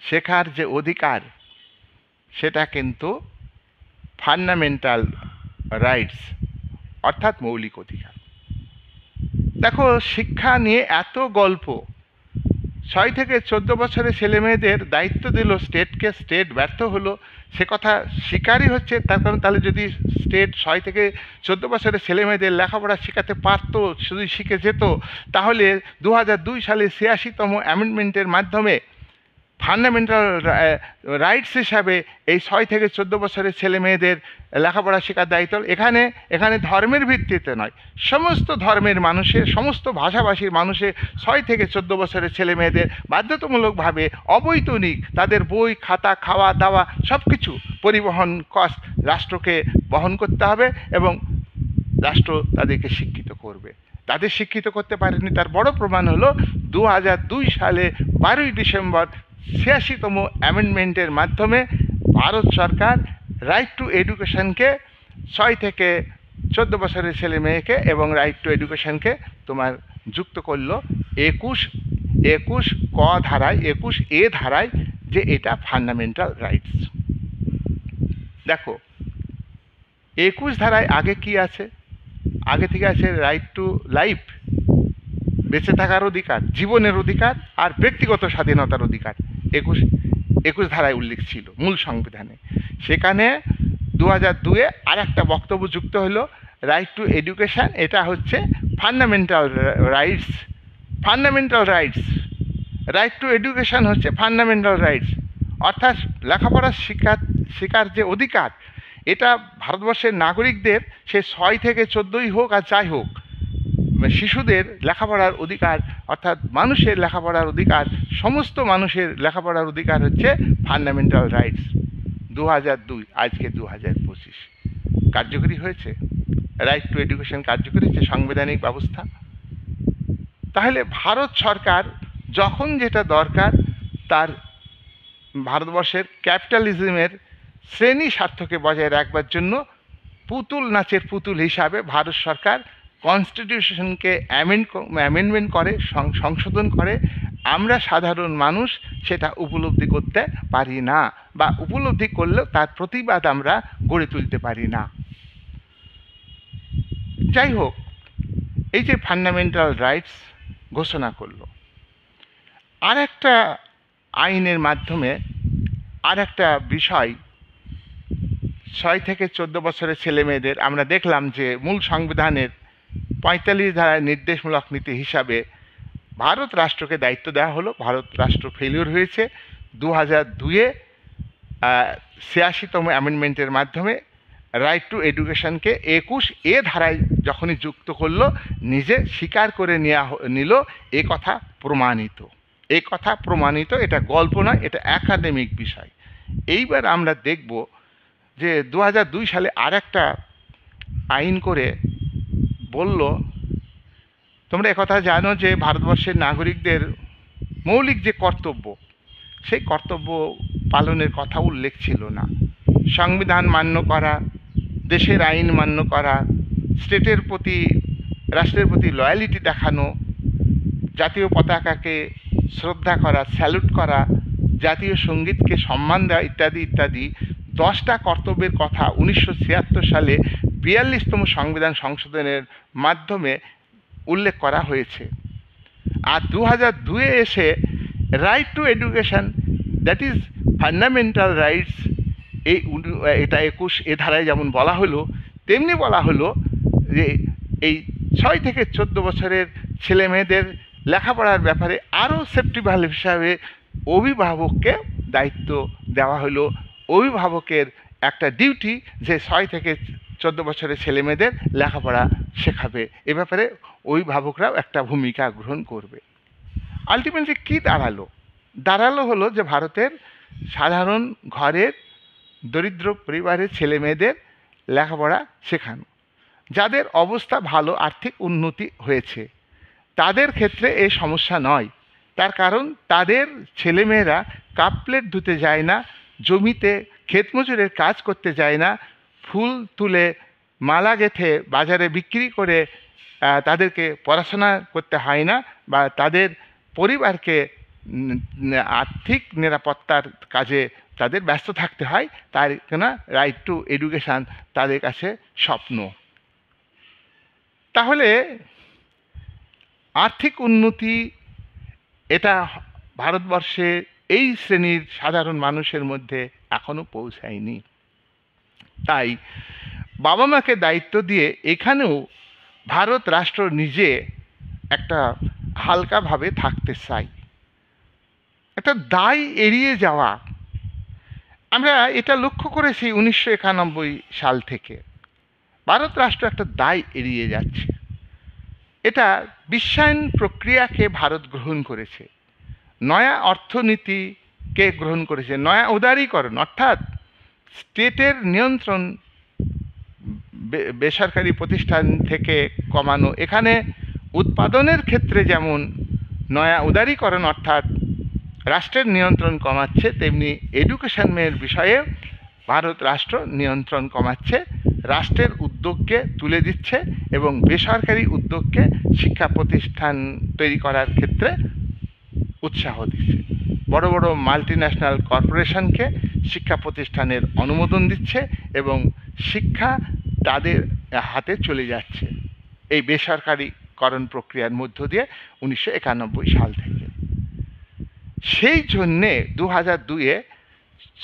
শেখার যে অধিকার, সেটা কিন্তু ফান্ডামেন্টাল রাইটস, অর্থাৎ মৌলিক অধিকার। দেখো, শিক্ষা নিয়ে এত গল্প, 6 থেকে 14 বছরের ছেলে মেয়েদের দায়িত্ব দিল স্টেটকে, স্টেট ব্যর্থ হলো, সে কথা স্বীকারই হচ্ছে। তার কারণ, তাহলে যদি স্টেট 6 থেকে 14 বছরের ছেলে মেয়েদের লেখাপড়া শেখাতে পারতো, শুধু শিখে যেত, তাহলে 2002 সালে 86তম অ্যামেন্ডমেন্টের মাধ্যমে ফান্ডামেন্টাল রাইটস হিসাবে এই 6 থেকে 14 বছরের ছেলে মেয়েদের লেখাপড়া শেখার দায়িত্ব এখানে ধর্মের ভিত্তিতে নয়, সমস্ত ধর্মের মানুষের, সমস্ত ভাষাভাষীর মানুষের 6 থেকে 14 বছরের ছেলে মেয়েদের বাধ্যতামূলকভাবে অবৈতনিক তাদের বই খাতা, খাওয়া দাওয়া সব কিছু পরিবহন কস্ট রাষ্ট্রকে বহন করতে হবে, এবং রাষ্ট্র তাদেরকে শিক্ষিত করবে। তাদের শিক্ষিত করতে পারেনি, তার বড় প্রমাণ হলো 2002 সালে 12ই ডিসেম্বর 86তম অ্যামেন্ডমেন্টের মাধ্যমে ভারত সরকার রাইট টু এডুকেশনকে 6 থেকে 14 বছরের ছেলে মেয়েকে এবং রাইট টু এডুকেশনকে তোমার যুক্ত করলো 21 ক ধারায়, 21A ধারায়, যে এটা ফান্ডামেন্টাল রাইটস। দেখো, 21 ধারায় আগে কি আছে? আগে থেকে আছে রাইট টু লাইফ, বেঁচে থাকার অধিকার, জীবনের অধিকার, আর ব্যক্তিগত স্বাধীনতার অধিকার। 21 ধারায় উল্লেখ ছিল মূল সংবিধানে। সেখানে 2002-এ আর একটা বক্তব্য যুক্ত হলো রাইট টু এডুকেশন, এটা হচ্ছে fundamental rights. Right two education হচ্ছে ফান্ডামেন্টাল রাইটস, অর্থাৎ লেখাপড়া শেখার যে অধিকার, এটা ভারতবর্ষের নাগরিকদের, সে 6 থেকে 14ই হোক আর যাই হোক, শিশুদের লেখাপড়ার অধিকার, অর্থাৎ মানুষের লেখাপড়ার অধিকার, সমস্ত মানুষের লেখাপড়ার অধিকার হচ্ছে ফান্ডামেন্টাল রাইটস। 2002, আজকে 2025, কার্যকরী হয়েছে রাইট টু এডুকেশন, কার্যকরী হচ্ছে সাংবিধানিক ব্যবস্থা। তাহলে ভারত সরকার যখন যেটা দরকার, তার ভারতবর্ষের ক্যাপিটালিজমের শ্রেণী স্বার্থকে বজায় রাখবার জন্য পুতুল নাচের পুতুল হিসাবে ভারত সরকার কনস্টিটিউশনকে অ্যামেন্ডমেন্ট করে, সংশোধন করে। আমরা সাধারণ মানুষ সেটা উপলব্ধি করতে পারি না, বা উপলব্ধি করলেও তার প্রতিবাদ আমরা গড়ে তুলতে পারি না। যাই হোক, এই যে ফান্ডামেন্টাল রাইটস ঘোষণা করলো, আর একটা আইনের মাধ্যমে আর একটা বিষয়, 6 থেকে 14 বছরের ছেলে মেয়েদের আমরা দেখলাম যে মূল সংবিধানের 45 ধারায় নির্দেশমূলক নীতি হিসাবে ভারত রাষ্ট্রকে দায়িত্ব দেওয়া হলো। ভারত রাষ্ট্র ফেলিওর হয়েছে। 2002-এ 86তম অ্যামেন্ডমেন্টের মাধ্যমে রাইট টু এডুকেশনকে 21A ধারায় যখনই যুক্ত করলো, নিজে স্বীকার করে নিল, এ কথা প্রমাণিত। এটা গল্প নয়, এটা একাডেমিক বিষয়। এইবার আমরা দেখব যে 2002 সালে আর একটা আইন করে বলল, তোমরা একথা জানো যে ভারতবর্ষের নাগরিকদের মৌলিক যে কর্তব্য, সেই কর্তব্য পালনের কথা উল্লেখ ছিল না। সংবিধান মান্য করা, দেশের আইন মান্য করা, স্টেটের প্রতি রাষ্ট্রের প্রতি লয়ালিটি দেখানো, জাতীয় পতাকাকে শ্রদ্ধা করা, স্যালুট করা, জাতীয় সঙ্গীতকে সম্মান দেওয়া ইত্যাদি ইত্যাদি 10টা কর্তব্যের কথা 1976 সালে 42তম সংবিধান সংশোধনের মাধ্যমে উল্লেখ করা হয়েছে। আর 2002-এ এসে right two education, that is fundamental rights, এটা 21 এ ধারায় যেমন বলা হলো, তেমনি বলা হলো যে এই 6 থেকে 14 বছরের ছেলে মেয়েদের লেখাপড়ার ব্যাপারে আরও সেফটি ভ্যালভ হিসাবে অভিভাবককে দায়িত্ব দেওয়া হলো। অভিভাবকের একটা ডিউটি যে 6 থেকে 14 বছরের ছেলে মেয়েদের লেখাপড়া শেখাবে, এ ব্যাপারে অভিভাবকরাও একটা ভূমিকা গ্রহণ করবে। আলটিমেটলি কী দাঁড়ালো হলো যে ভারতের সাধারণ ঘরের দরিদ্র পরিবারের ছেলে মেয়েদের লেখাপড়া শেখানো। যাদের অবস্থা ভালো, আর্থিক উন্নতি হয়েছে, তাদের ক্ষেত্রে এই সমস্যা নয়। তার কারণ তাদের ছেলেমেয়েরা কাপ প্লেট ধুতে যায় না, জমিতে ক্ষেত মজুরের কাজ করতে যায় না, ফুল তুলে মালা গেঁথে বাজারে বিক্রি করে তাদেরকে পড়াশোনা করতে হয় না, বা তাদের পরিবারকে আর্থিক নিরাপত্তার কাজে তাদের ব্যস্ত থাকতে হয়। তার কেন রাইট টু এডুকেশান তাদের কাছে স্বপ্ন। তাহলে আর্থিক উন্নতি এটা ভারতবর্ষে এই শ্রেণীর সাধারণ মানুষের মধ্যে এখনো পৌঁছায়নি। তাই বাবা মাকে দায়িত্ব দিয়ে এখানেও ভারত রাষ্ট্র নিজে একটা হালকাভাবে থাকতে চাই, একটা দায় এড়িয়ে যাওয়া। আমরা এটা লক্ষ্য করেছি 1991 সাল থেকে ভারত রাষ্ট্র একটা দায় এড়িয়ে যাচ্ছে। এটা বিশ্বায়ন প্রক্রিয়াকে ভারত গ্রহণ করেছে, নয়া অর্থনীতিকে গ্রহণ করেছে, নয়া উদারীকরণ অর্থাৎ স্টেটের নিয়ন্ত্রণ বেসরকারি প্রতিষ্ঠান থেকে কমানো। এখানে উৎপাদনের ক্ষেত্রে যেমন নয়া উদারীকরণ অর্থাৎ রাষ্ট্রের নিয়ন্ত্রণ কমাচ্ছে, তেমনি এডুকেশনের বিষয়ে ভারত রাষ্ট্র নিয়ন্ত্রণ কমাচ্ছে, রাষ্ট্রের উদ্যোগকে তুলে দিচ্ছে এবং বেসরকারি উদ্যোগকে শিক্ষা প্রতিষ্ঠান তৈরি করার ক্ষেত্রে উৎসাহ দিচ্ছে। বড় বড় মাল্টিন্যাশনাল কর্পোরেশনকে শিক্ষা প্রতিষ্ঠানের অনুমোদন দিচ্ছে এবং শিক্ষা তাদের হাতে চলে যাচ্ছে এই বেসরকারিকরণ প্রক্রিয়ার মধ্য দিয়ে 1991 সাল থেকে। সেই জন্যে 2002-এ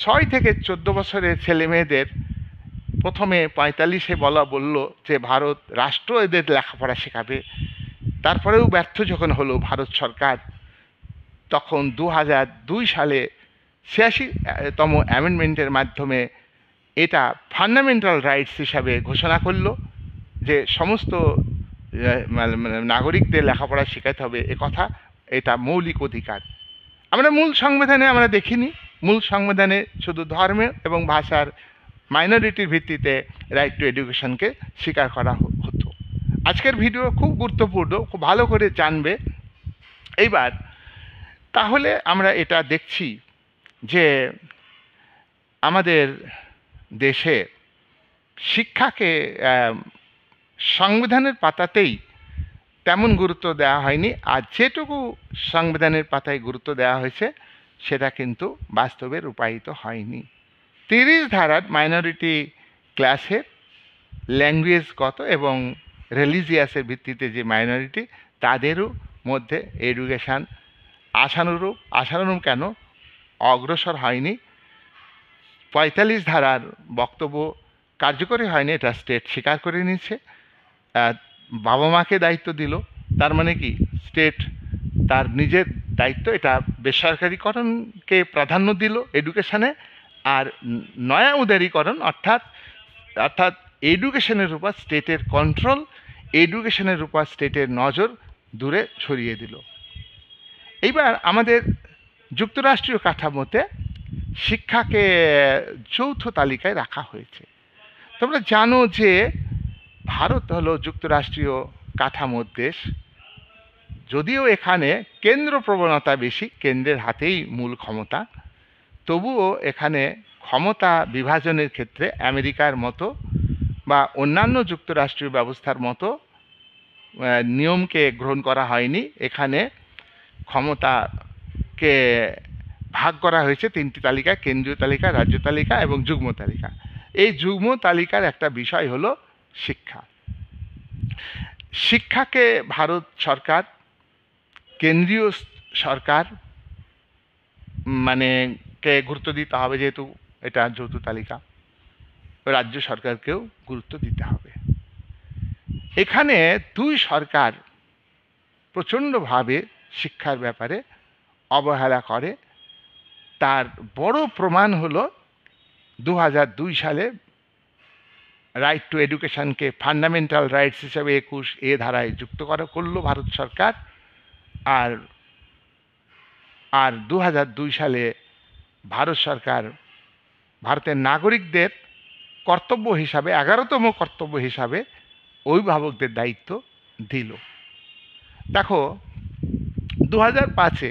6 থেকে 14 বছরের ছেলে মেয়েদের প্রথমে 45-এ বলল যে ভারত রাষ্ট্র এদের লেখাপড়া শেখাবে। তারপরেও ব্যর্থ যখন হলো ভারত সরকার, তখন 2002 সালে 86তম অ্যামেন্ডমেন্টের মাধ্যমে এটা ফান্ডামেন্টাল রাইটস হিসাবে ঘোষণা করলো যে সমস্ত নাগরিকদের লেখাপড়া শেখাতে হবে, কথা এটা মৌলিক অধিকার। আমরা মূল সংবিধানে আমরা দেখিনি, মূল সংবিধানে শুধু ধর্ম এবং ভাষার মাইনরিটির ভিত্তিতে রাইট টু এডুকেশনকে স্বীকার করা হতো। আজকের ভিডিও খুব গুরুত্বপূর্ণ, খুব ভালো করে জানবে। এইবার তাহলে আমরা এটা দেখছি যে আমাদের দেশে শিক্ষাকে সংবিধানের পাতাতেই তেমন গুরুত্ব দেওয়া হয়নি, আর যেটুকু সংবিধানের পাতায় গুরুত্ব দেওয়া হয়েছে সেটা কিন্তু বাস্তবে রূপায়িত হয়নি। 30 ধারার মাইনরিটি ক্লাসের ল্যাঙ্গুয়েজগত এবং রিলিজিয়াসের ভিত্তিতে যে মাইনরিটি, তাদেরও মধ্যে এডুকেশান আশানুরূপ কেন অগ্রসর হয়নি। 45 ধারার বক্তব্য কার্যকরী হয়নি, এটা স্টেট স্বীকার করে নিয়েছে। বাবা মাকে দায়িত্ব দিল, তার মানে কি স্টেট তার নিজের দায়িত্ব, এটা বেসরকারিকরণকে প্রাধান্য দিল এডুকেশানে। আর নয়া উদারীকরণ অর্থাৎ এডুকেশনের উপর স্টেটের কন্ট্রোল, এডুকেশনের উপর স্টেটের নজর দূরে সরিয়ে দিল। এইবার আমাদের যুক্তরাষ্ট্রীয় কাঠামোতে শিক্ষাকে যৌথ তালিকায় রাখা হয়েছে। তোমরা জানো যে ভারত হলো যুক্তরাষ্ট্রীয় কাঠামোর দেশ, যদিও এখানে কেন্দ্র প্রবণতা বেশি, কেন্দ্রের হাতেই মূল ক্ষমতা, তবুও এখানে ক্ষমতা বিভাজনের ক্ষেত্রে আমেরিকার মতো বা অন্যান্য যুক্তরাষ্ট্রীয় ব্যবস্থার মতো নিয়মকে গ্রহণ করা হয়নি। এখানে ক্ষমতাকে ভাগ করা হয়েছে তিনটি তালিকা: কেন্দ্রীয় তালিকা, রাজ্য তালিকা এবং যুগ্ম তালিকা। এই যুগ্ম তালিকার একটা বিষয় হলো শিক্ষা। শিক্ষাকে ভারত সরকার, কেন্দ্রীয় সরকার মানে কে গুরুত্ব দিতে হবে, যেহেতু এটা যৌথ তালিকা। রাজ্য সরকারকেও গুরুত্ব দিতে হবে। এখানে দুই সরকার প্রচণ্ডভাবে শিক্ষার ব্যাপারে অবহেলা করে। তার বড় প্রমাণ হলো 2002 সালে রাইট টু এডুকেশনকে ফান্ডামেন্টাল রাইটস হিসেবে 21 ধারায় যুক্ত করলো ভারত সরকার। আর 2002 সালে ভারত সরকার ভারতের নাগরিকদের কর্তব্য হিসাবে 11তম কর্তব্য হিসাবে অভিভাবকদের দায়িত্ব দিল। দেখো, 2005-এ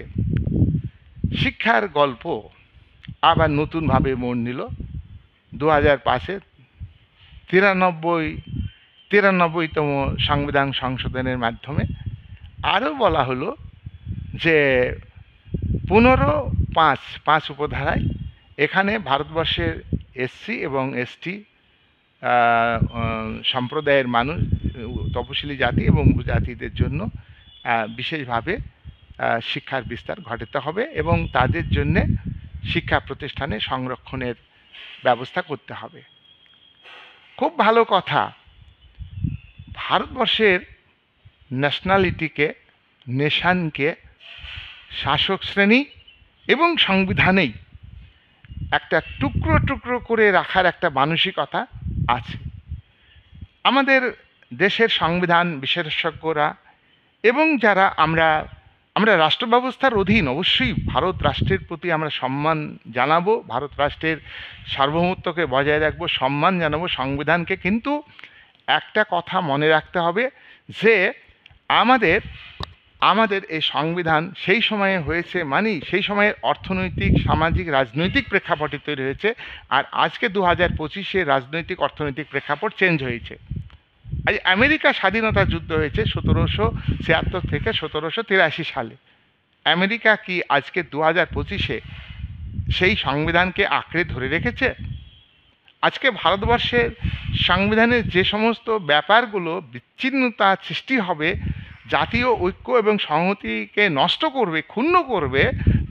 শিক্ষার গল্প আবার নতুনভাবে মোড় নিল। 2005-এ 93তম সংবিধান সংশোধনের মাধ্যমে আরও বলা হলো যে 15.5 উপধারায় এখানে ভারতবর্ষের এসসি এবং এসটি সম্প্রদায়ের মানুষ, তপশিলি জাতি এবং উপজাতিদের জন্য বিশেষভাবে শিক্ষার বিস্তার ঘটাতে হবে এবং তাদের জন্যে শিক্ষা প্রতিষ্ঠানে সংরক্ষণের ব্যবস্থা করতে হবে। খুব ভালো কথা। ভারতবর্ষের ন্যাশনালিটিকে, নেশানকে শাসক শ্রেণী এবং সংবিধানেই একটা টুকরো টুকরো করে রাখার একটা মানসিকতা আছে। আমাদের দেশের সংবিধান বিশেষজ্ঞরা এবং যারা আমরা রাষ্ট্র ব্যবস্থার অধীন, অবশ্যই ভারত রাষ্ট্রের প্রতি আমরা সম্মান জানাবো, ভারত রাষ্ট্রের সার্বভৌমত্বকে বজায় রাখবো, সম্মান জানাবো সংবিধানকে। কিন্তু একটা কথা মনে রাখতে হবে যে আমাদের এই সংবিধান সেই সময়ে হয়েছে, সেই সময়ের অর্থনৈতিক, সামাজিক, রাজনৈতিক প্রেক্ষাপটে তৈরি হয়েছে। আর আজকে 2025-এ রাজনৈতিক, অর্থনৈতিক প্রেক্ষাপট চেঞ্জ হয়েছে। আজ আমেরিকা স্বাধীনতা যুদ্ধ হয়েছে 1776 থেকে 1783 সালে। আমেরিকা কি আজকে 2025-এ সেই সংবিধানকে আঁকড়ে ধরে রেখেছে? আজকে ভারতবর্ষের সংবিধানের যে সমস্ত ব্যাপারগুলো বিচ্ছিন্নতা সৃষ্টি হবে, জাতীয় ঐক্য এবং সংহতিকে নষ্ট করবে, ক্ষুণ্ণ করবে,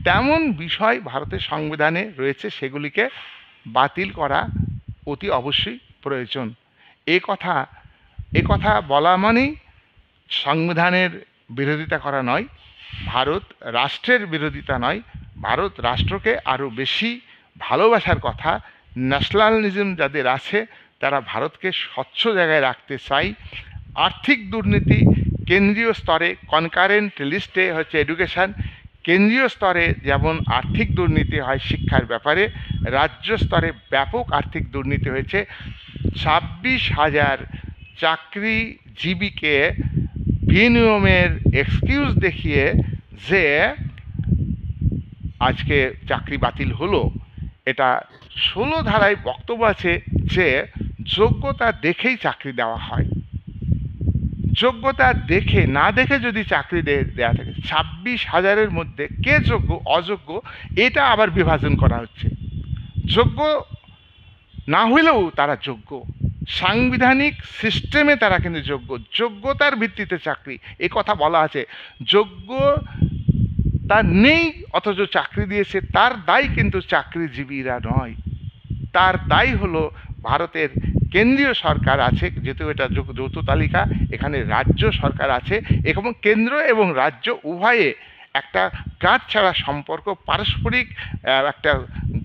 তেমন বিষয় ভারতের সংবিধানে রয়েছে, সেগুলিকে বাতিল করা অতি অবশ্যই প্রয়োজন। এ কথা বলা মানেই সংবিধানের বিরোধিতা করা নয়, ভারত রাষ্ট্রের বিরোধিতা নয়, ভারত রাষ্ট্রকে আরও বেশি ভালোবাসার কথা। ন্যাশনালিজম যাদের আছে তারা ভারতকে স্বচ্ছ জায়গায় রাখতে চায়। আর্থিক দুর্নীতি কেন্দ্রীয় স্তরে কনকারেন্ট লিস্টে হচ্ছে এডুকেশন। কেন্দ্রীয় স্তরে যেমন আর্থিক দুর্নীতি হয় শিক্ষার ব্যাপারে, রাজ্য স্তরে ব্যাপক আর্থিক দুর্নীতি হয়েছে। 26,000 চাকরিজীবীকে বিনিয়মের এক্সকিউজ দেখিয়ে যে আজকে চাকরি বাতিল হলো, এটা 16 ধারায় বক্তব্য আছে যে যোগ্যতা দেখেই চাকরি দেওয়া হয়। যোগ্যতা দেখে, না দেখে যদি চাকরি দেওয়া থাকে, 26,000-এর মধ্যে কে যোগ্য অযোগ্য এটা আবার বিভাজন করা হচ্ছে। যোগ্য না হইলেও তারা যোগ্য, সাংবিধানিক সিস্টেমে তারা কিন্তু যোগ্য, যোগ্যতার ভিত্তিতে চাকরি, এ কথা বলা আছে। যোগ্য তার নেই অথচ চাকরি দিয়েছে, তার দায় কিন্তু চাকরিজীবীরা নয়, তার দায় হলো ভারতের কেন্দ্রীয় সরকার আছে, যেহেতু এটা যৌথ তালিকা, এখানে রাজ্য সরকার আছে এবং কেন্দ্র এবং রাজ্য উভয়ে একটা গাঁট ছাড়া সম্পর্ক, পারস্পরিক একটা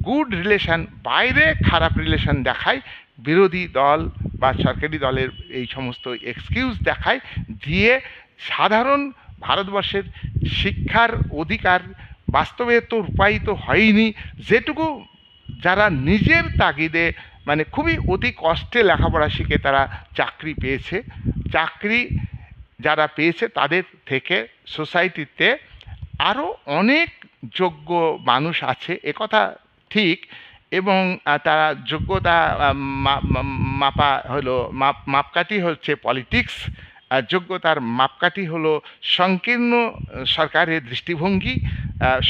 গুড রিলেশন, বাইরে খারাপ রিলেশন দেখায় বিরোধী দল বা সরকারি দলের এই সমস্ত এক্সকিউজ দেখায়, দিয়ে সাধারণ ভারতবর্ষের শিক্ষার অধিকার বাস্তবে তো রূপায়িত হয়নি। যেটুকু যারা নিজের তাগিদে খুবই অতি কষ্টে লেখাপড়া শিখে তারা চাকরি পেয়েছে, চাকরি যারা পেয়েছে তাদের থেকে সোসাইটিতে আরও অনেক যোগ্য মানুষ আছে, একথা ঠিক। এবং তারা যোগ্যতা মাপা হলো মাপকাঠি হচ্ছে পলিটিক্স যোগ্যতার মাপকাঠি হলো সংকীর্ণ সরকারের দৃষ্টিভঙ্গি,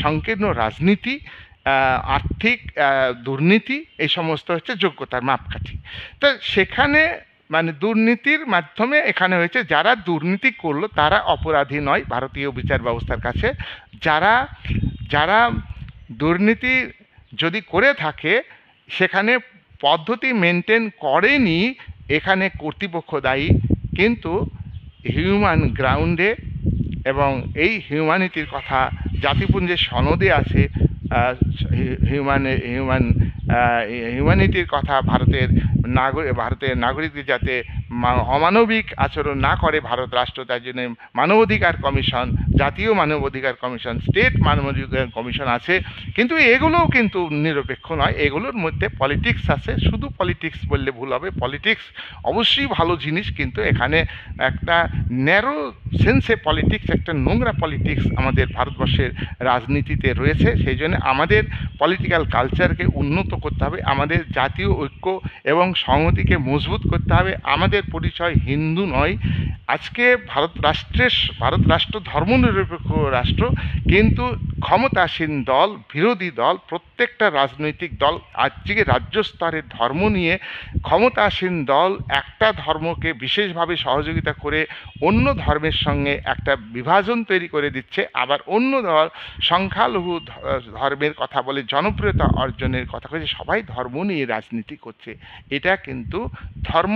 সংকীর্ণ রাজনীতি, আর্থিক দুর্নীতি, এই সমস্ত হচ্ছে যোগ্যতার মাপকাঠি। তো সেখানে মানে দুর্নীতির মাধ্যমে এখানে হয়েছে যারা দুর্নীতি করলো তারা অপরাধী নয় ভারতীয় বিচার ব্যবস্থার কাছে। যারা যারা দুর্নীতি যদি করে থাকে সেখানে পদ্ধতি মেনটেন করেনি, এখানে কর্তৃপক্ষ দায়ী। কিন্তু হিউম্যান গ্রাউন্ডে এবং এই হিউম্যানিটির কথা জাতিপুঞ্জের সনদে আছে, হিউম্যানিটির কথা ভারতের নাগরিকদের যাতে অমানবিক আচরণ না করে ভারত রাষ্ট্র, তার জন্য মানবাধিকার কমিশন, জাতীয় মানবাধিকার কমিশন, স্টেট মানবাধিকার কমিশন আছে। কিন্তু এগুলোও কিন্তু নিরপেক্ষ নয়, এগুলোর মধ্যে পলিটিক্স আছে। শুধু পলিটিক্স বললে ভুল হবে, পলিটিক্স অবশ্যই ভালো জিনিস, কিন্তু এখানে একটা ন্যারো সেন্সে পলিটিক্স, একটা নোংরা পলিটিক্স আমাদের ভারতবর্ষের রাজনীতিতে রয়েছে। সেই জন্য আমাদের পলিটিক্যাল কালচারকে উন্নত করতে হবে, আমাদের জাতীয় ঐক্য এবং সংহতিকে মজবুত করতে হবে। আমাদের পরিচয় হিন্দু নয়। আজকে ভারত রাষ্ট্র ধর্মনিরপেক্ষ রাষ্ট্র, কিন্তু ক্ষমতাসীন দল, বিরোধী দল, প্রত্যেকটা রাজনৈতিক দল আজকে রাজ্য স্তরের ধর্ম নিয়ে ক্ষমতাসীন দল একটা ধর্মকে বিশেষভাবে সহযোগিতা করে অন্য ধর্মের সঙ্গে একটা বিভাজন তৈরি করে দিচ্ছে। আবার অন্য দল সংখ্যালঘু ধর্মের কথা বলে জনপ্রিয়তা অর্জনের কথা বলে, সবাই ধর্ম নিয়ে রাজনীতি করছে। এটা কিন্তু ধর্ম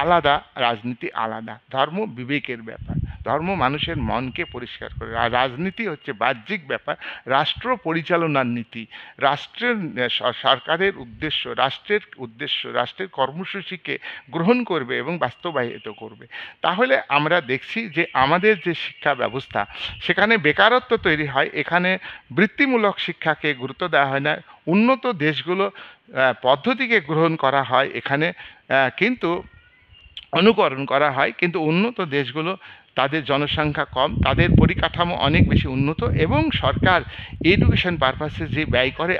আলাদা, রাজনীতি আলাদা। ধর্ম বিবেকের ব্যাপার, ধর্ম মানুষের মনকে পরিষ্কার করে, আর রাজনীতি হচ্ছে বাহ্যিক ব্যাপার, রাষ্ট্র পরিচালনার নীতি, রাষ্ট্রের সরকারের উদ্দেশ্য, রাষ্ট্রের কর্মসূচিকে গ্রহণ করবে এবং বাস্তবায়িত করবে। তাহলে আমরা দেখছি যে আমাদের যে শিক্ষা ব্যবস্থা সেখানে বেকারত্ব তৈরি হয়, এখানে বৃত্তিমূলক শিক্ষাকে গুরুত্ব দেওয়া হয় না। উন্নত দেশগুলো পদ্ধতিকে গ্রহণ করা হয় এখানে, কিন্তু অনুকরণ করা হয়, কিন্তু উন্নত দেশগুলো তাদের জনসংখ্যা কম, তাদের পরিকাঠামো অনেক বেশি উন্নত, এবং সরকার এডুকেশন পারপাসে যে ব্যয় করে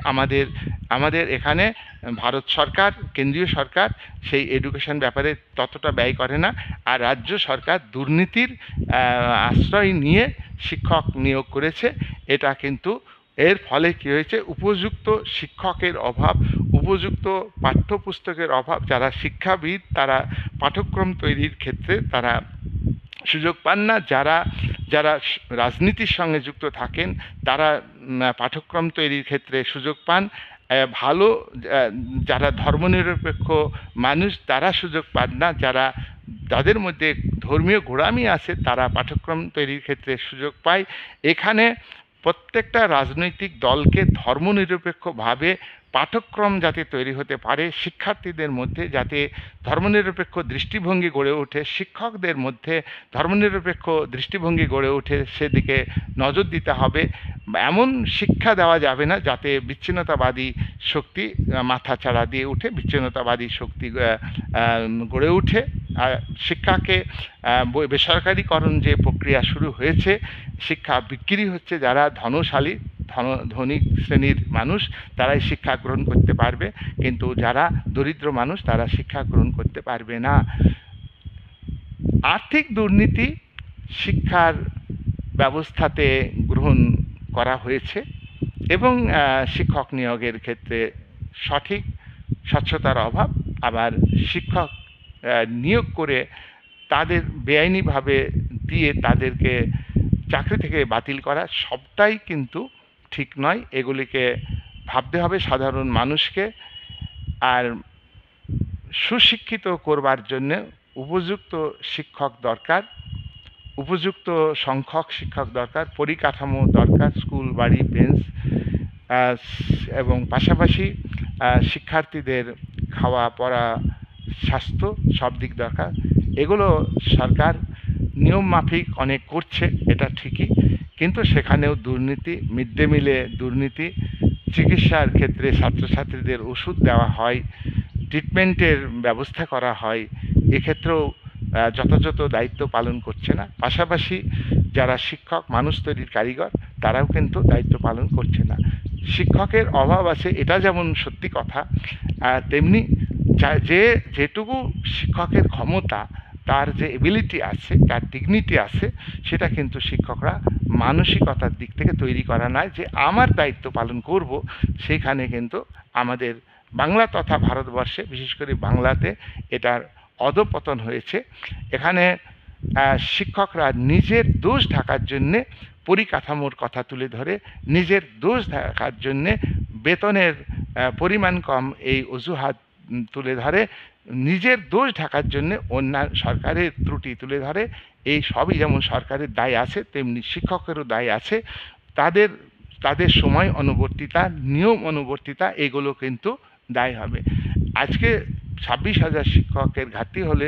আমাদের এখানে ভারত সরকার, কেন্দ্রীয় সরকার সেই এডুকেশন ব্যাপারে ততটা ব্যয় করে না। আর রাজ্য সরকার দুর্নীতির আশ্রয় নিয়ে শিক্ষক নিয়োগ করেছে। এটা কিন্তু এর ফলে কী হয়েছে, উপযুক্ত শিক্ষকের অভাব, উপযুক্ত পাঠ্যপুস্তকের অভাব। যারা শিক্ষাবিদ তারা পাঠ্যক্রম তৈরির ক্ষেত্রে তারা সুযোগ পান না, যারা রাজনীতির সঙ্গে যুক্ত থাকেন তারা পাঠ্যক্রম তৈরির ক্ষেত্রে সুযোগ পান। ভালো যারা ধর্মনিরপেক্ষ মানুষ তারা সুযোগ পান না, তাদের মধ্যে ধর্মীয় গোঁড়ামি আছে তারা পাঠ্যক্রম তৈরির ক্ষেত্রে সুযোগ পায়। এখানে প্রত্যেকটা রাজনৈতিক দলকে ধর্মনিরপেক্ষভাবে পাঠ্যক্রম যাতে তৈরি হতে পারে, শিক্ষার্থীদের মধ্যে যাতে ধর্মনিরপেক্ষ দৃষ্টিভঙ্গি গড়ে ওঠে, শিক্ষকদের মধ্যে ধর্মনিরপেক্ষ দৃষ্টিভঙ্গি গড়ে ওঠে, সেদিকে নজর দিতে হবে। এমন শিক্ষা দেওয়া যাবে না যাতে বিচ্ছিন্নতাবাদী শক্তি মাথাচাড়া দিয়ে উঠে, বিচ্ছিন্নতাবাদী শক্তি গড়ে উঠে। শিক্ষাকে বেসরকারীকরণ যে প্রক্রিয়া শুরু হয়েছে, শিক্ষা বিক্রি হচ্ছে, যারা ধনী শ্রেণীর মানুষ তারাই শিক্ষা গ্রহণ করতে পারবে, কিন্তু যারা দরিদ্র মানুষ তারা শিক্ষা গ্রহণ করতে পারবে না। আর্থিক দুর্নীতি শিক্ষার ব্যবস্থাতে গ্রহণ করা হয়েছে, এবং শিক্ষক নিয়োগের ক্ষেত্রে সঠিক স্বচ্ছতার অভাব, আবার শিক্ষক নিয়োগ করে তাদের বেআইনিভাবে দিয়ে তাদেরকে চাকরি থেকে বাতিল করা, সবটাই কিন্তু ঠিক নয়। এগুলিকে ভাবতে হবে সাধারণ মানুষকে। আর সুশিক্ষিত করবার জন্য উপযুক্ত শিক্ষক দরকার, উপযুক্ত সংখ্যক শিক্ষক দরকার, পরিকাঠামো দরকার, স্কুল, বাড়ি, বেঞ্চ, এবং পাশাপাশি শিক্ষার্থীদের খাওয়া পড়া, স্বাস্থ্য সব দিক দরকার। এগুলো সরকার নিয়ম মাফিক অনেক করছে, এটা ঠিকই, কিন্তু সেখানেও দুর্নীতি, মিড ডে মিলে দুর্নীতি, চিকিৎসার ক্ষেত্রে ছাত্রছাত্রীদের ওষুধ দেওয়া হয়, ট্রিটমেন্টের ব্যবস্থা করা হয়, এক্ষেত্রেও যথাযথ দায়িত্ব পালন করছে না। পাশাপাশি যারা শিক্ষক, মানুষ তৈরির কারিগর, তারাও কিন্তু দায়িত্ব পালন করছে না। শিক্ষকের অভাব আছে, এটা যেমন সত্যি কথা, তেমনি যেটুকু শিক্ষকের ক্ষমতা তার যে এবিলিটি আছে, তার ডিগনিটি আছে, সেটা কিন্তু শিক্ষকরা মানসিকতার দিক থেকে তৈরি করা নয় যে আমার দায়িত্ব পালন করব। সেখানে কিন্তু আমাদের বাংলা তথা ভারতবর্ষে, বিশেষ করে বাংলাতে এটার অধঃপতন হয়েছে। এখানে শিক্ষকরা নিজের দোষ ঢাকার জন্যে পরিকাঠামোর কথা তুলে ধরে, নিজের দোষ ঢাকার জন্যে বেতনের পরিমাণ কম এই অজুহাত তুলে ধরে, নিজের দোষ ঢাকার জন্য অন্যান্য সরকারের ত্রুটি তুলে ধরে। এই সবই যেমন সরকারের দায় আছে, তেমনি শিক্ষকেরও দায় আছে। তাদের তাদের সময় অনুবর্তিতা, নিয়ম অনুবর্তিতা, এগুলো কিন্তু দায় হবে। আজকে 26,000 শিক্ষকের ঘাটতি হলে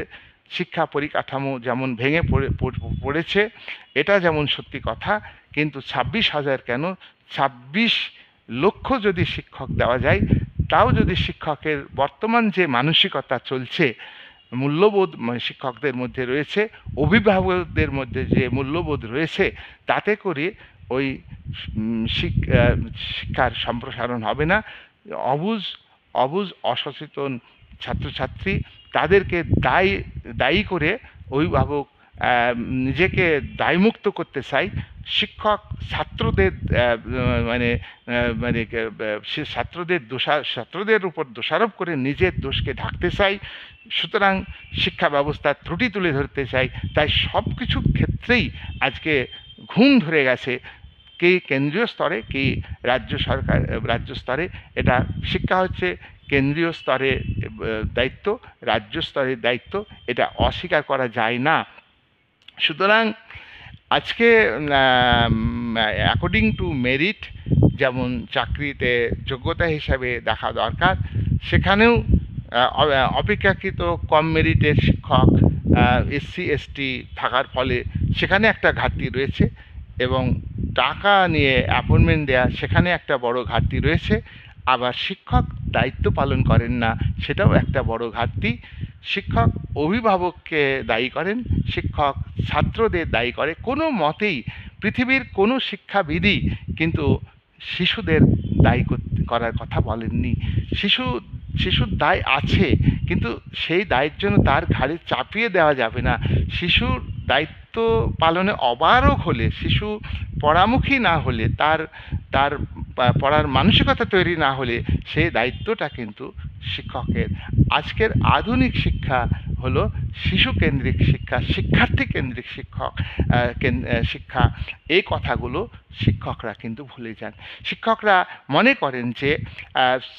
শিক্ষা পরিকাঠামো যেমন ভেঙে পড়েছে, এটা যেমন সত্যি কথা, কিন্তু 26,000 কেন, 26 লক্ষ যদি শিক্ষক দেওয়া যায়, তাও যদি শিক্ষকের বর্তমান যে মানসিকতা চলছে, মূল্যবোধ শিক্ষকদের মধ্যে রয়েছে, অভিভাবকদের মধ্যে যে মূল্যবোধ রয়েছে, তাতে করে ওই শিক্ষার সম্প্রসারণ হবে না। অবুঝ অসচেতন ছাত্রছাত্রী, তাদেরকে দায়ী করে অভিভাবক নিজেকে দায়মুক্ত করতে চাই। শিক্ষক ছাত্রদের মানে মানে ছাত্রদের উপর দোষারোপ করে নিজের দোষকে ঢাকতে চাই। সুতরাং শিক্ষা ব্যবস্থার ত্রুটি তুলে ধরতে চাই। তাই সব কিছু ক্ষেত্রেই আজকে ঘুম ধরে গেছে, কি কেন্দ্রীয় স্তরে, কি রাজ্য স্তরে। এটা শিক্ষা হচ্ছে কেন্দ্রীয় স্তরে দায়িত্ব, রাজ্য স্তরের দায়িত্ব, এটা অস্বীকার করা যায় না। সুতরাং আজকে অ্যাকর্ডিং টু মেরিট, যেমন চাকরিতে যোগ্যতা হিসাবে দেখা দরকার, সেখানেও অপেক্ষাকৃত কম মেরিটের শিক্ষক SC ST থাকার ফলে সেখানে একটা ঘাটতি রয়েছে, এবং টাকা নিয়ে অ্যাপয়েন্টমেন্ট দেয়া, সেখানে একটা বড় ঘাটতি রয়েছে। আবার শিক্ষক দায়িত্ব পালন করেন না, সেটাও একটা বড় ঘাটতি। শিক্ষক অভিভাবককে দায়ী করেন, শিক্ষক ছাত্রদের দায়ী করে। কোনো মতেই পৃথিবীর কোনো শিক্ষাবিদই কিন্তু শিশুদের দায়ী করার কথা বলেননি। শিশুর দায় আছে, কিন্তু সেই দায়ের জন্য তার ঘাড়ে চাপিয়ে দেওয়া যাবে না। শিশুর দায়িত্ব পালনে অপারগ হলে, শিশু পড়ামুখী না হলে, তার পড়ার মানসিকতা তৈরি না হলে, সেই দায়িত্বটা কিন্তু শিক্ষকের। আজকের আধুনিক শিক্ষা হলো শিশু কেন্দ্রিক শিক্ষা, শিক্ষার্থী কেন্দ্রিক শিক্ষা। এই কথাগুলো শিক্ষকরা কিন্তু ভুলে যান। শিক্ষকরা মনে করেন যে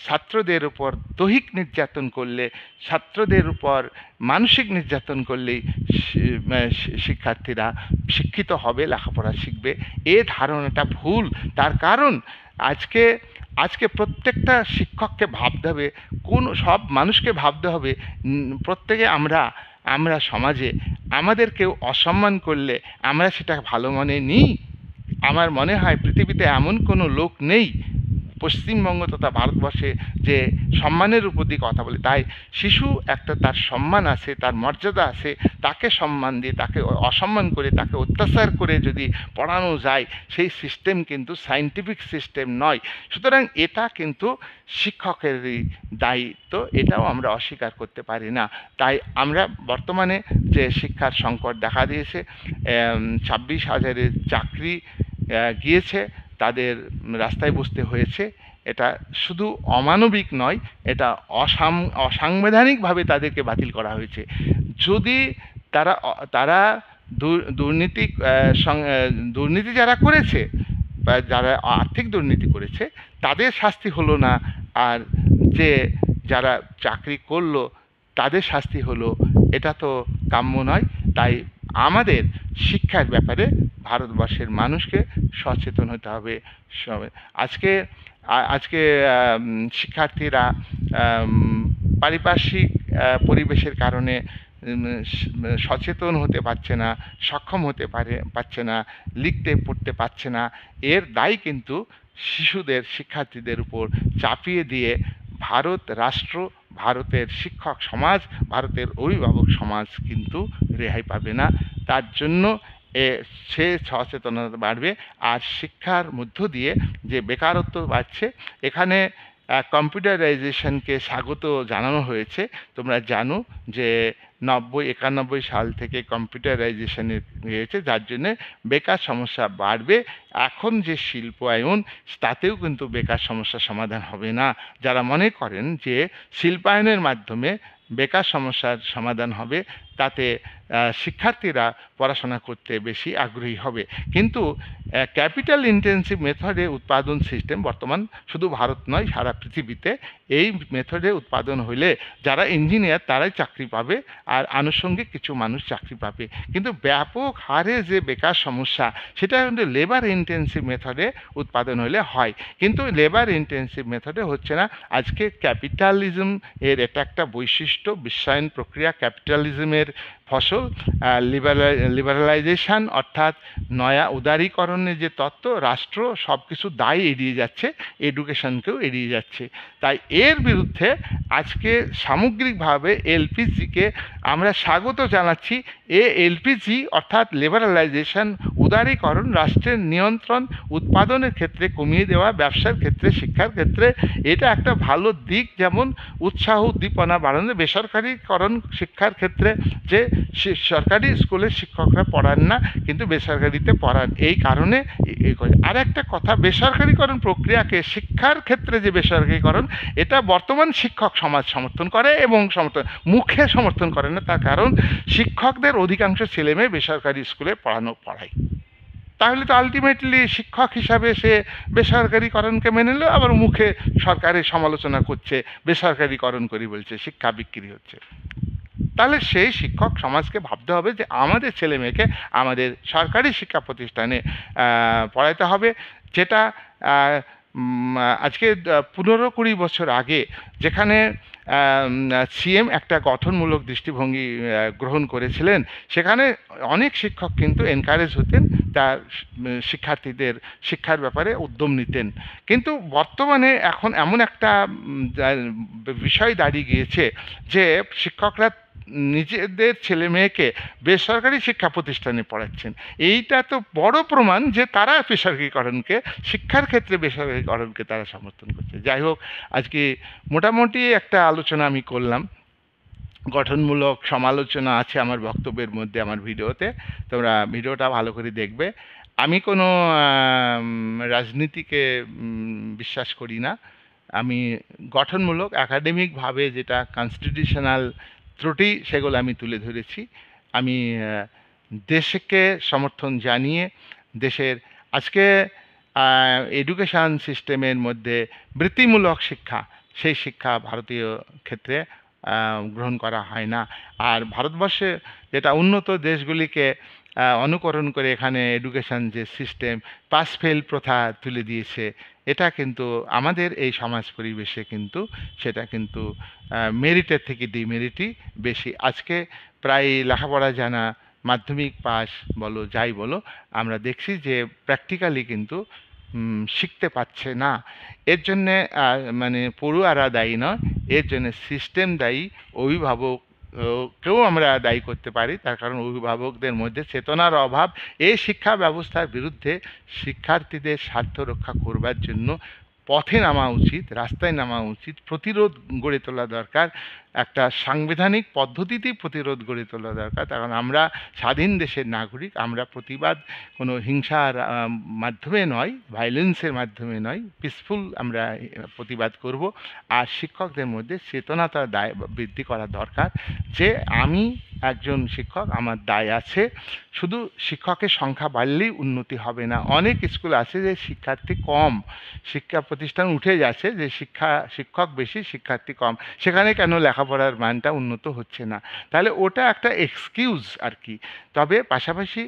ছাত্রদের উপর দৈহিক নির্যাতন করলে, ছাত্রদের উপর মানসিক নির্যাতন করলেই শিক্ষার্থীরা শিক্ষিত হবে, লেখাপড়া শিখবে। এ ধারণাটা ভুল। তার কারণ আজকে প্রত্যেকটা শিক্ষককে ভাবতে হবে, সব মানুষকে ভাবতে হবে, প্রত্যেকে আমরা সমাজে আমাদের কেউ অসম্মান করলে আমরা সেটা ভালো মনে নিই। আমার মনে হয় পৃথিবীতে এমন কোনো লোক নেই পশ্চিমবঙ্গ তথা ভারতবর্ষে যে সম্মানের উপর দিয়ে কথা বলে। তাই শিশু একটা, তার সম্মান আছে, তার মর্যাদা আছে, তাকে সম্মান দিয়ে তাকে অসম্মান করে, তাকে অত্যাচার করে যদি পড়ানো যায়, সেই সিস্টেম কিন্তু সায়েন্টিফিক সিস্টেম নয়। সুতরাং এটা কিন্তু শিক্ষকেরই দায়িত্ব, এটাও আমরা অস্বীকার করতে পারি না। তাই আমরা বর্তমানে যে শিক্ষার সংকট দেখা দিয়েছে, 26,000-এর চাকরি গিয়েছে, তাদের রাস্তায় বসতে হয়েছে, এটা শুধু অমানবিক নয়, এটা অসাংবিধানিকভাবে তাদেরকে বাতিল করা হয়েছে। যদি তারা দুর্নীতি যারা করেছে, বা যারা আর্থিক দুর্নীতি করেছে, তাদের শাস্তি হলো না, আর যারা চাকরি করলো তাদের শাস্তি হলো, এটা তো কাম্য নয়। তাই আমাদের শিক্ষার ব্যাপারে ভারতবর্ষের মানুষকে সচেতন হতে হবে। আজকে শিক্ষার্থীরা পারিপার্শ্বিক পরিবেশের কারণে সচেতন হতে পারছে না, সক্ষম হতে পারছে না, লিখতে পড়তে পারছে না। এর দায় কিন্তু শিক্ষার্থীদের উপর চাপিয়ে দিয়ে ভারত রাষ্ট্র, ভারতের শিক্ষক সমাজ, ভারতের অভিভাবক সমাজ কিন্তু রেহাই পাবে না। তার জন্য সে সচেতনতা বাড়বে। আর শিক্ষার মধ্য দিয়ে যে বেকারত্ব বাড়ছে, এখানে কম্পিউটারাইজেশনকে স্বাগত জানানো হয়েছে। তোমরা জানো যে 91 সাল থেকে কম্পিউটারাইজেশনের হয়েছে, যার জন্যে বেকার সমস্যা বাড়বে। এখন যে শিল্পায়ন, তাতেও কিন্তু বেকার সমস্যার সমাধান হবে না। যারা মনে করেন যে শিল্পায়নের মাধ্যমে বেকার সমস্যার সমাধান হবে, তাতে শিক্ষার্থীরা পড়াশোনা করতে বেশি আগ্রহী হবে। কিন্তু ক্যাপিটাল ইন্টেন্সিভ মেথডে উৎপাদন সিস্টেম বর্তমান শুধু ভারত নয়, সারা পৃথিবীতে এই মেথডে উৎপাদন হলে যারা ইঞ্জিনিয়ার তারাই চাকরি পাবে, আর আনুষঙ্গিক কিছু মানুষ চাকরি পাবে। কিন্তু ব্যাপক হারে যে বেকার সমস্যা, সেটা কিন্তু লেবার ইন্টেন্সিভ মেথডে উৎপাদন হলে হয়, কিন্তু লেবার ইন্টেন্সিভ মেথডে হচ্ছে না। আজকে ক্যাপিটালিজম এর এটা একটা বৈশিষ্ট্য, বিশ্বায়ন প্রক্রিয়া ক্যাপিটালিজমের ফসল। লিবারালাইজেশন অর্থাৎ নয়া উদারীকরণের যে তত্ত্ব, রাষ্ট্র সব কিছু দায় এড়িয়ে যাচ্ছে, এডুকেশনকেও এড়িয়ে যাচ্ছে। তাই এর বিরুদ্ধে আজকে সামগ্রিকভাবে এলপিজিকে আমরা স্বাগত জানাচ্ছি। এলপিজি অর্থাৎ লিবারালাইজেশন, উদারীকরণ, রাষ্ট্রের নিয়ন্ত্রণ, উৎপাদনের ক্ষেত্রে কমিয়ে দেওয়া, ব্যবসার ক্ষেত্রে, শিক্ষার ক্ষেত্রে এটা একটা ভালো দিক। যেমন উৎসাহ উদ্দীপনা বাড়ানো, বেসরকারিকরণ শিক্ষার ক্ষেত্রে, যে সরকারি স্কুলের শিক্ষকরা পড়ান না কিন্তু বেসরকারিতে পড়ান, এই কারণে আর একটা কথা, বেসরকারিকরণ প্রক্রিয়াকে শিক্ষার ক্ষেত্রে যে বেসরকারিকরণ, এটা বর্তমান শিক্ষক সমাজ সমর্থন করে এবং মুখে সমর্থন করে না। তার কারণ শিক্ষকদের অধিকাংশ ছেলেমেয়ে বেসরকারি স্কুলে পড়ায়। তাহলে তো আলটিমেটলি শিক্ষক হিসাবে সে বেসরকারিকরণকে মেনে নিল, আবার মুখে সরকারের সমালোচনা করছে, বেসরকারিকরণ করি বলছে, শিক্ষা বিক্রি হচ্ছে। তাহলে সেই শিক্ষক সমাজকে ভাবতে হবে যে আমাদের ছেলে মেয়েকে আমাদের সরকারি শিক্ষা প্রতিষ্ঠানে পড়াতে হবে, যেটা আজকে 15-20 বছর আগে যেখানে সিএম একটা গঠনমূলক দৃষ্টিভঙ্গি গ্রহণ করেছিলেন, সেখানে অনেক শিক্ষক কিন্তু এনকারেজ হতেন, তার শিক্ষার্থীদের শিক্ষার ব্যাপারে উদ্যম নিতেন। কিন্তু বর্তমানে এখন এমন একটা বিষয় দাঁড়িয়ে গিয়েছে যে শিক্ষকরা নিজেদের ছেলে মেয়েকে বেসরকারি শিক্ষা প্রতিষ্ঠানে পড়াচ্ছেন। এইটা তো বড় প্রমাণ যে তারা বেসরকারিকরণকে, শিক্ষার ক্ষেত্রে বেসরকারিকরণকে তারা সমর্থন করছে। যাই হোক, আজকে মোটামুটি একটা আলোচনা আমি করলাম, গঠনমূলক সমালোচনা আছে আমার বক্তব্যের মধ্যে, আমার ভিডিওতে। তোমরা ভিডিওটা ভালো করে দেখবে। আমি কোনো রাজনীতিকে বিশ্বাস করি না। আমি গঠনমূলক একাডেমিকভাবে যেটা কনস্টিটিউশনাল ত্রুটি, সেগুলো আমি তুলে ধরেছি। আমি দেশকে সমর্থন জানিয়ে দেশের আজকে এডুকেশান সিস্টেমের মধ্যে বৃত্তিমূলক শিক্ষা, সেই শিক্ষা ভারতীয় ক্ষেত্রে গ্রহণ করা হয় না। আর ভারতবর্ষে যেটা উন্নত দেশগুলিকে অনুকরণ করে এখানে এডুকেশান যে সিস্টেম, পাস ফেল প্রথা তুলে দিয়েছে, এটা কিন্তু আমাদের এই সমাজ পরিবেশে কিন্তু সেটা কিন্তু মেরিটের থেকে ডিমেরিটই বেশি। আজকে প্রায় লেখাপড়া জানা, মাধ্যমিক পাস বলো যাই বলো, আমরা দেখছি যে প্র্যাকটিক্যালি কিন্তু শিখতে পাচ্ছে না। এর জন্যে মানে পড়ুয়ারা দায়ী নয়, এর জন্যে সিস্টেম দায়ী, অভিভাবক কেউ আমরা দায়ী করতে পারি। তার কারণ অভিভাবকদের মধ্যে চেতনার অভাব। এই শিক্ষা ব্যবস্থার বিরুদ্ধে শিক্ষার্থীদের স্বার্থ রক্ষা করবার জন্য পথে নামা উচিত, রাস্তায় নামা উচিত, প্রতিরোধ গড়ে তোলা দরকার, একটা সাংবিধানিক পদ্ধতিতেই প্রতিরোধ গড়ে তোলা দরকার। কারণ আমরা স্বাধীন দেশের নাগরিক, আমরা প্রতিবাদ কোনো হিংসার মাধ্যমে নয়, ভায়োলেন্সের মাধ্যমে নয়, পিসফুল আমরা প্রতিবাদ করব। আর শিক্ষকদের মধ্যে চেতনাটা দায় বৃদ্ধি করা দরকার যে আমি একজন শিক্ষক, আমার দায় আছে। শুধু শিক্ষকের সংখ্যা বাড়লেই উন্নতি হবে না। অনেক স্কুল আছে যে শিক্ষার্থী কম, শিক্ষা প্রতিষ্ঠান উঠে যাচ্ছে যে শিক্ষক বেশি, শিক্ষার্থী কম, সেখানে কেন লেখাপড়ার মানটা উন্নত হচ্ছে না? তাহলে ওটা একটা এক্সকিউজ আর কি। তবে পাশাপাশি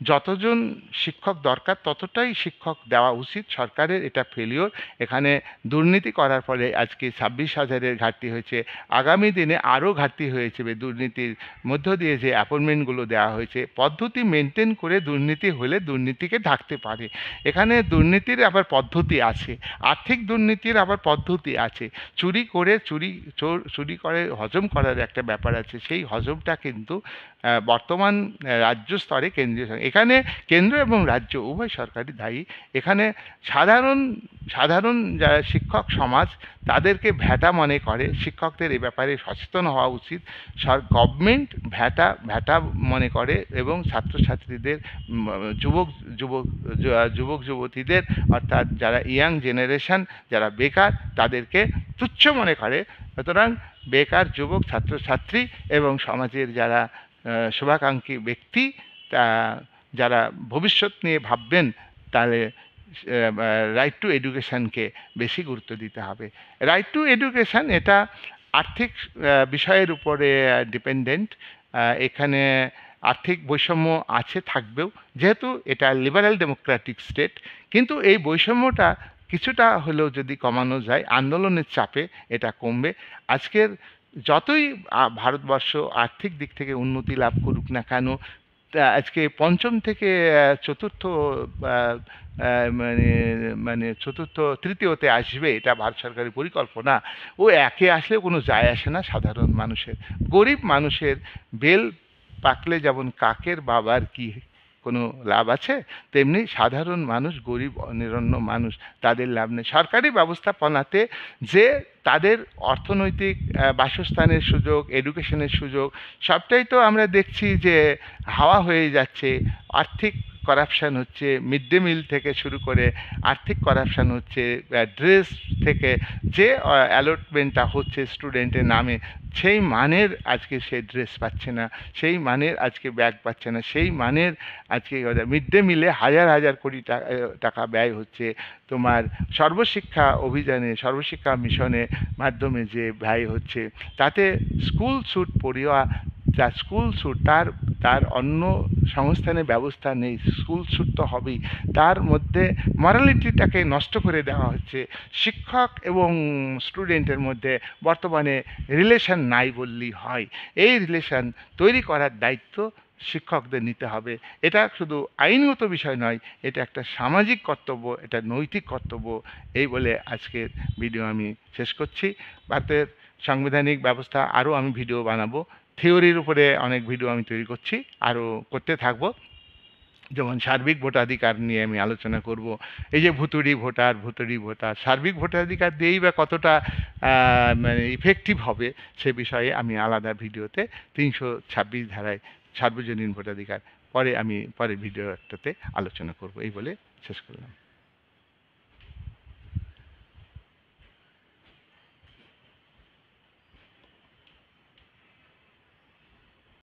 যতজন শিক্ষক দরকার ততটাই শিক্ষক দেওয়া উচিত। সরকারের এটা ফেলিওর। এখানে দুর্নীতি করার ফলে আজকে 26,000-এর ঘাটতি হয়েছে, আগামী দিনে আরও ঘাটতি হয়েছে। দুর্নীতির মধ্য দিয়ে যে অ্যাপয়েন্টমেন্টগুলো দেওয়া হয়েছে, পদ্ধতি মেনটেন করে দুর্নীতি হলে দুর্নীতিকে ঢাকতে পারে। এখানে দুর্নীতির আবার পদ্ধতি আছে, আর্থিক দুর্নীতির আবার পদ্ধতি আছে। চুরি করে হজম করার একটা ব্যাপার আছে, সেই হজমটা কিন্তু বর্তমান রাজ্য স্তরে এখানে কেন্দ্র এবং রাজ্য উভয় সরকারই দায়ী। এখানে সাধারণ যারা শিক্ষক সমাজ তাদেরকে ভ্যাটা মনে করে, শিক্ষকদের এ ব্যাপারে সচেতন হওয়া উচিত। গভর্নমেন্ট ভ্যাটা মনে করে এবং ছাত্রছাত্রীদের যুবক যুবতীদের অর্থাৎ যারা ইয়াং জেনারেশন যারা বেকার তাদেরকে তুচ্ছ মনে করে। সুতরাং বেকার যুবক ছাত্রছাত্রী এবং সমাজের যারা শুভাকাঙ্ক্ষী ব্যক্তি যারা ভবিষ্যৎ নিয়ে ভাববেন তাহলে রাইট টু এডুকেশনকে বেশি গুরুত্ব দিতে হবে। রাইট টু এডুকেশন এটা আর্থিক বিষয়ের উপরে ডিপেন্ডেন্ট। এখানে আর্থিক বৈষম্য আছে, থাকবেও, যেহেতু এটা লিবারাল ডেমোক্রেটিক স্টেট। কিন্তু এই বৈষম্যটা কিছুটা হলেও যদি কমানো যায় আন্দোলনের চাপে এটা কমবে। আজকের যতই ভারতবর্ষ আর্থিক দিক থেকে উন্নতি লাভ করুক না কেন, আজকে পঞ্চম থেকে চতুর্থ মানে মানে চতুর্থ তৃতীয়তে আসবে এটা ভারত সরকারের পরিকল্পনা। ও একে আসলে কোনো যায় আসে না সাধারণ মানুষের। গরিব মানুষের বেল পাকলে যেমন কাকের বাবার কি কোনো লাভ আছে, তেমনি সাধারণ মানুষ, গরিব নিরন্ন মানুষ, তাদের লাভ নেই। সরকারি ব্যবস্থাপনাতে যে তাদের অর্থনৈতিক বাসস্থানের সুযোগ, এডুকেশনের সুযোগ সবটাই তো আমরা দেখছি যে হাওয়া হয়ে যাচ্ছে। আর্থিক করাপশান হচ্ছে, মিড ডে মিল থেকে শুরু করে আর্থিক করাপশান হচ্ছে, ড্রেস থেকে যে অ্যালটমেন্টটা হচ্ছে স্টুডেন্টের নামে, সেই মানের আজকে সে ড্রেস পাচ্ছে না, সেই মানের আজকে ব্যাগ পাচ্ছে না, সেই মানের আজকে মিড ডে মিলে হাজার হাজার কোটি টাকা ব্যয় হচ্ছে। তোমার সর্বশিক্ষা অভিযানে, সর্বশিক্ষা মিশনে মাধ্যমে যে ব্যয় হচ্ছে, তাতে স্কুল স্যুট পড়ুয়া যা স্কুল স্যুট তার অন্য সংস্থানের ব্যবস্থা নেই, স্কুল স্যুট তো হবেই। তার মধ্যে মরালিটিটাকে নষ্ট করে দেওয়া হচ্ছে। শিক্ষক এবং স্টুডেন্টের মধ্যে বর্তমানে রিলেশন নাই বললেই হয়। এই রিলেশন তৈরি করার দায়িত্ব শিক্ষকদের নিতে হবে। এটা শুধু আইনগত বিষয় নয়, এটা একটা সামাজিক কর্তব্য, এটা নৈতিক কর্তব্য। এই বলে আজকের ভিডিও আমি শেষ করছি। ভারতের সাংবিধানিক ব্যবস্থা আরও আমি ভিডিও বানাবো, থিওরির উপরে অনেক ভিডিও আমি তৈরি করছি, আরও করতে থাকবো। যেমন সার্বিক ভোটাধিকার নিয়ে আমি আলোচনা করব। এই যে ভুতুড়ি ভোটার সার্বিক ভোটাধিকার দিয়েই বা কতটা মানে ইফেক্টিভ হবে সে বিষয়ে আমি আলাদা ভিডিওতে 326 ধারায় সার্বজনীন ভোটাধিকার পরে আমি পরের ভিডিও একটাতে আলোচনা করব। এই বলে শেষ করলাম।